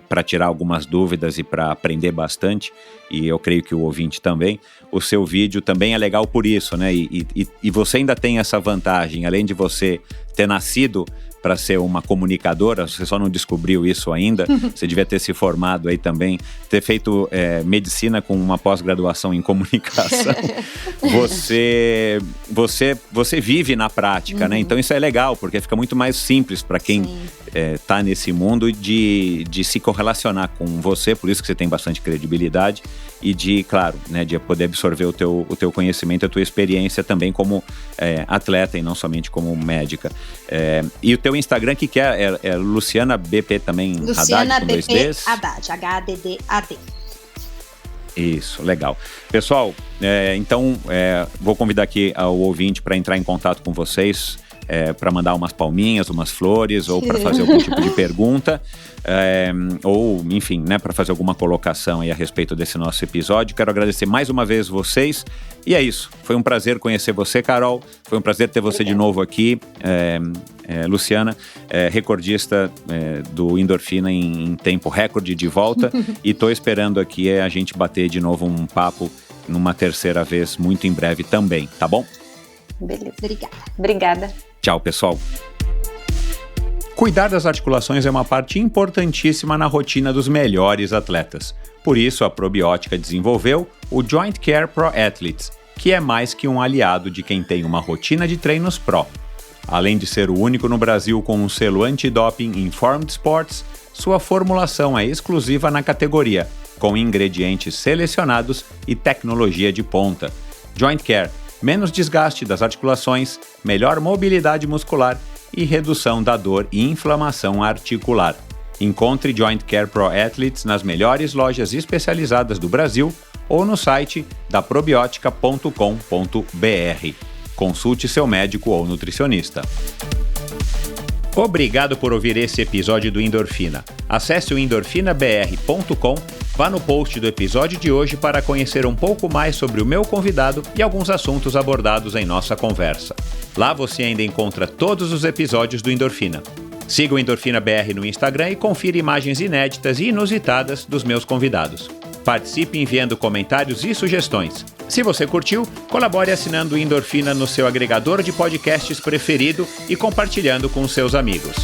para tirar algumas dúvidas e para aprender bastante, e eu creio que o ouvinte também, o seu vídeo também é legal por isso, né, e você ainda tem essa vantagem, além de você ter nascido para ser uma comunicadora, você só não descobriu isso ainda, você devia ter se formado aí também, ter feito medicina com uma pós-graduação em comunicação. Você vive na prática, né? Então isso é legal, porque fica muito mais simples para quem tá nesse mundo de se correlacionar com você, por isso que você tem bastante credibilidade e de, claro, né, de poder absorver o teu conhecimento, a tua experiência também como atleta e não somente como médica. E o teu Instagram, que é Luciana BP também, Luciana Haddad, com BP 2Ds? Haddad, HADDAD. Isso, legal. Pessoal, então vou convidar aqui o ouvinte para entrar em contato com vocês, para mandar umas palminhas, umas flores, ou para fazer algum tipo de pergunta, ou, enfim, né, para fazer alguma colocação aí a respeito desse nosso episódio. Quero agradecer mais uma vez vocês. E é isso. Foi um prazer conhecer você, Carol. Foi um prazer ter você de novo aqui. Luciana, recordista do Endorfina em tempo recorde de volta. E estou esperando aqui a gente bater de novo um papo numa terceira vez muito em breve também, tá bom? Beleza. Obrigada. Tchau, pessoal. Cuidar das articulações é uma parte importantíssima na rotina dos melhores atletas. Por isso, a Probiótica desenvolveu o Joint Care Pro Athletes, que é mais que um aliado de quem tem uma rotina de treinos pro. Além de ser o único no Brasil com um selo antidoping Informed Sports, sua formulação é exclusiva na categoria, com ingredientes selecionados e tecnologia de ponta. Joint Care, menos desgaste das articulações, melhor mobilidade muscular e redução da dor e inflamação articular. Encontre Joint Care Pro Athletes nas melhores lojas especializadas do Brasil ou no site da probiotica.com.br. Consulte seu médico ou nutricionista. Obrigado por ouvir esse episódio do Endorfina. Acesse o endorfinabr.com, vá no post do episódio de hoje para conhecer um pouco mais sobre o meu convidado e alguns assuntos abordados em nossa conversa. Lá você ainda encontra todos os episódios do Endorfina. Siga o Endorfina BR no Instagram e confira imagens inéditas e inusitadas dos meus convidados. Participe enviando comentários e sugestões. Se você curtiu, colabore assinando o Endorfina no seu agregador de podcasts preferido e compartilhando com seus amigos.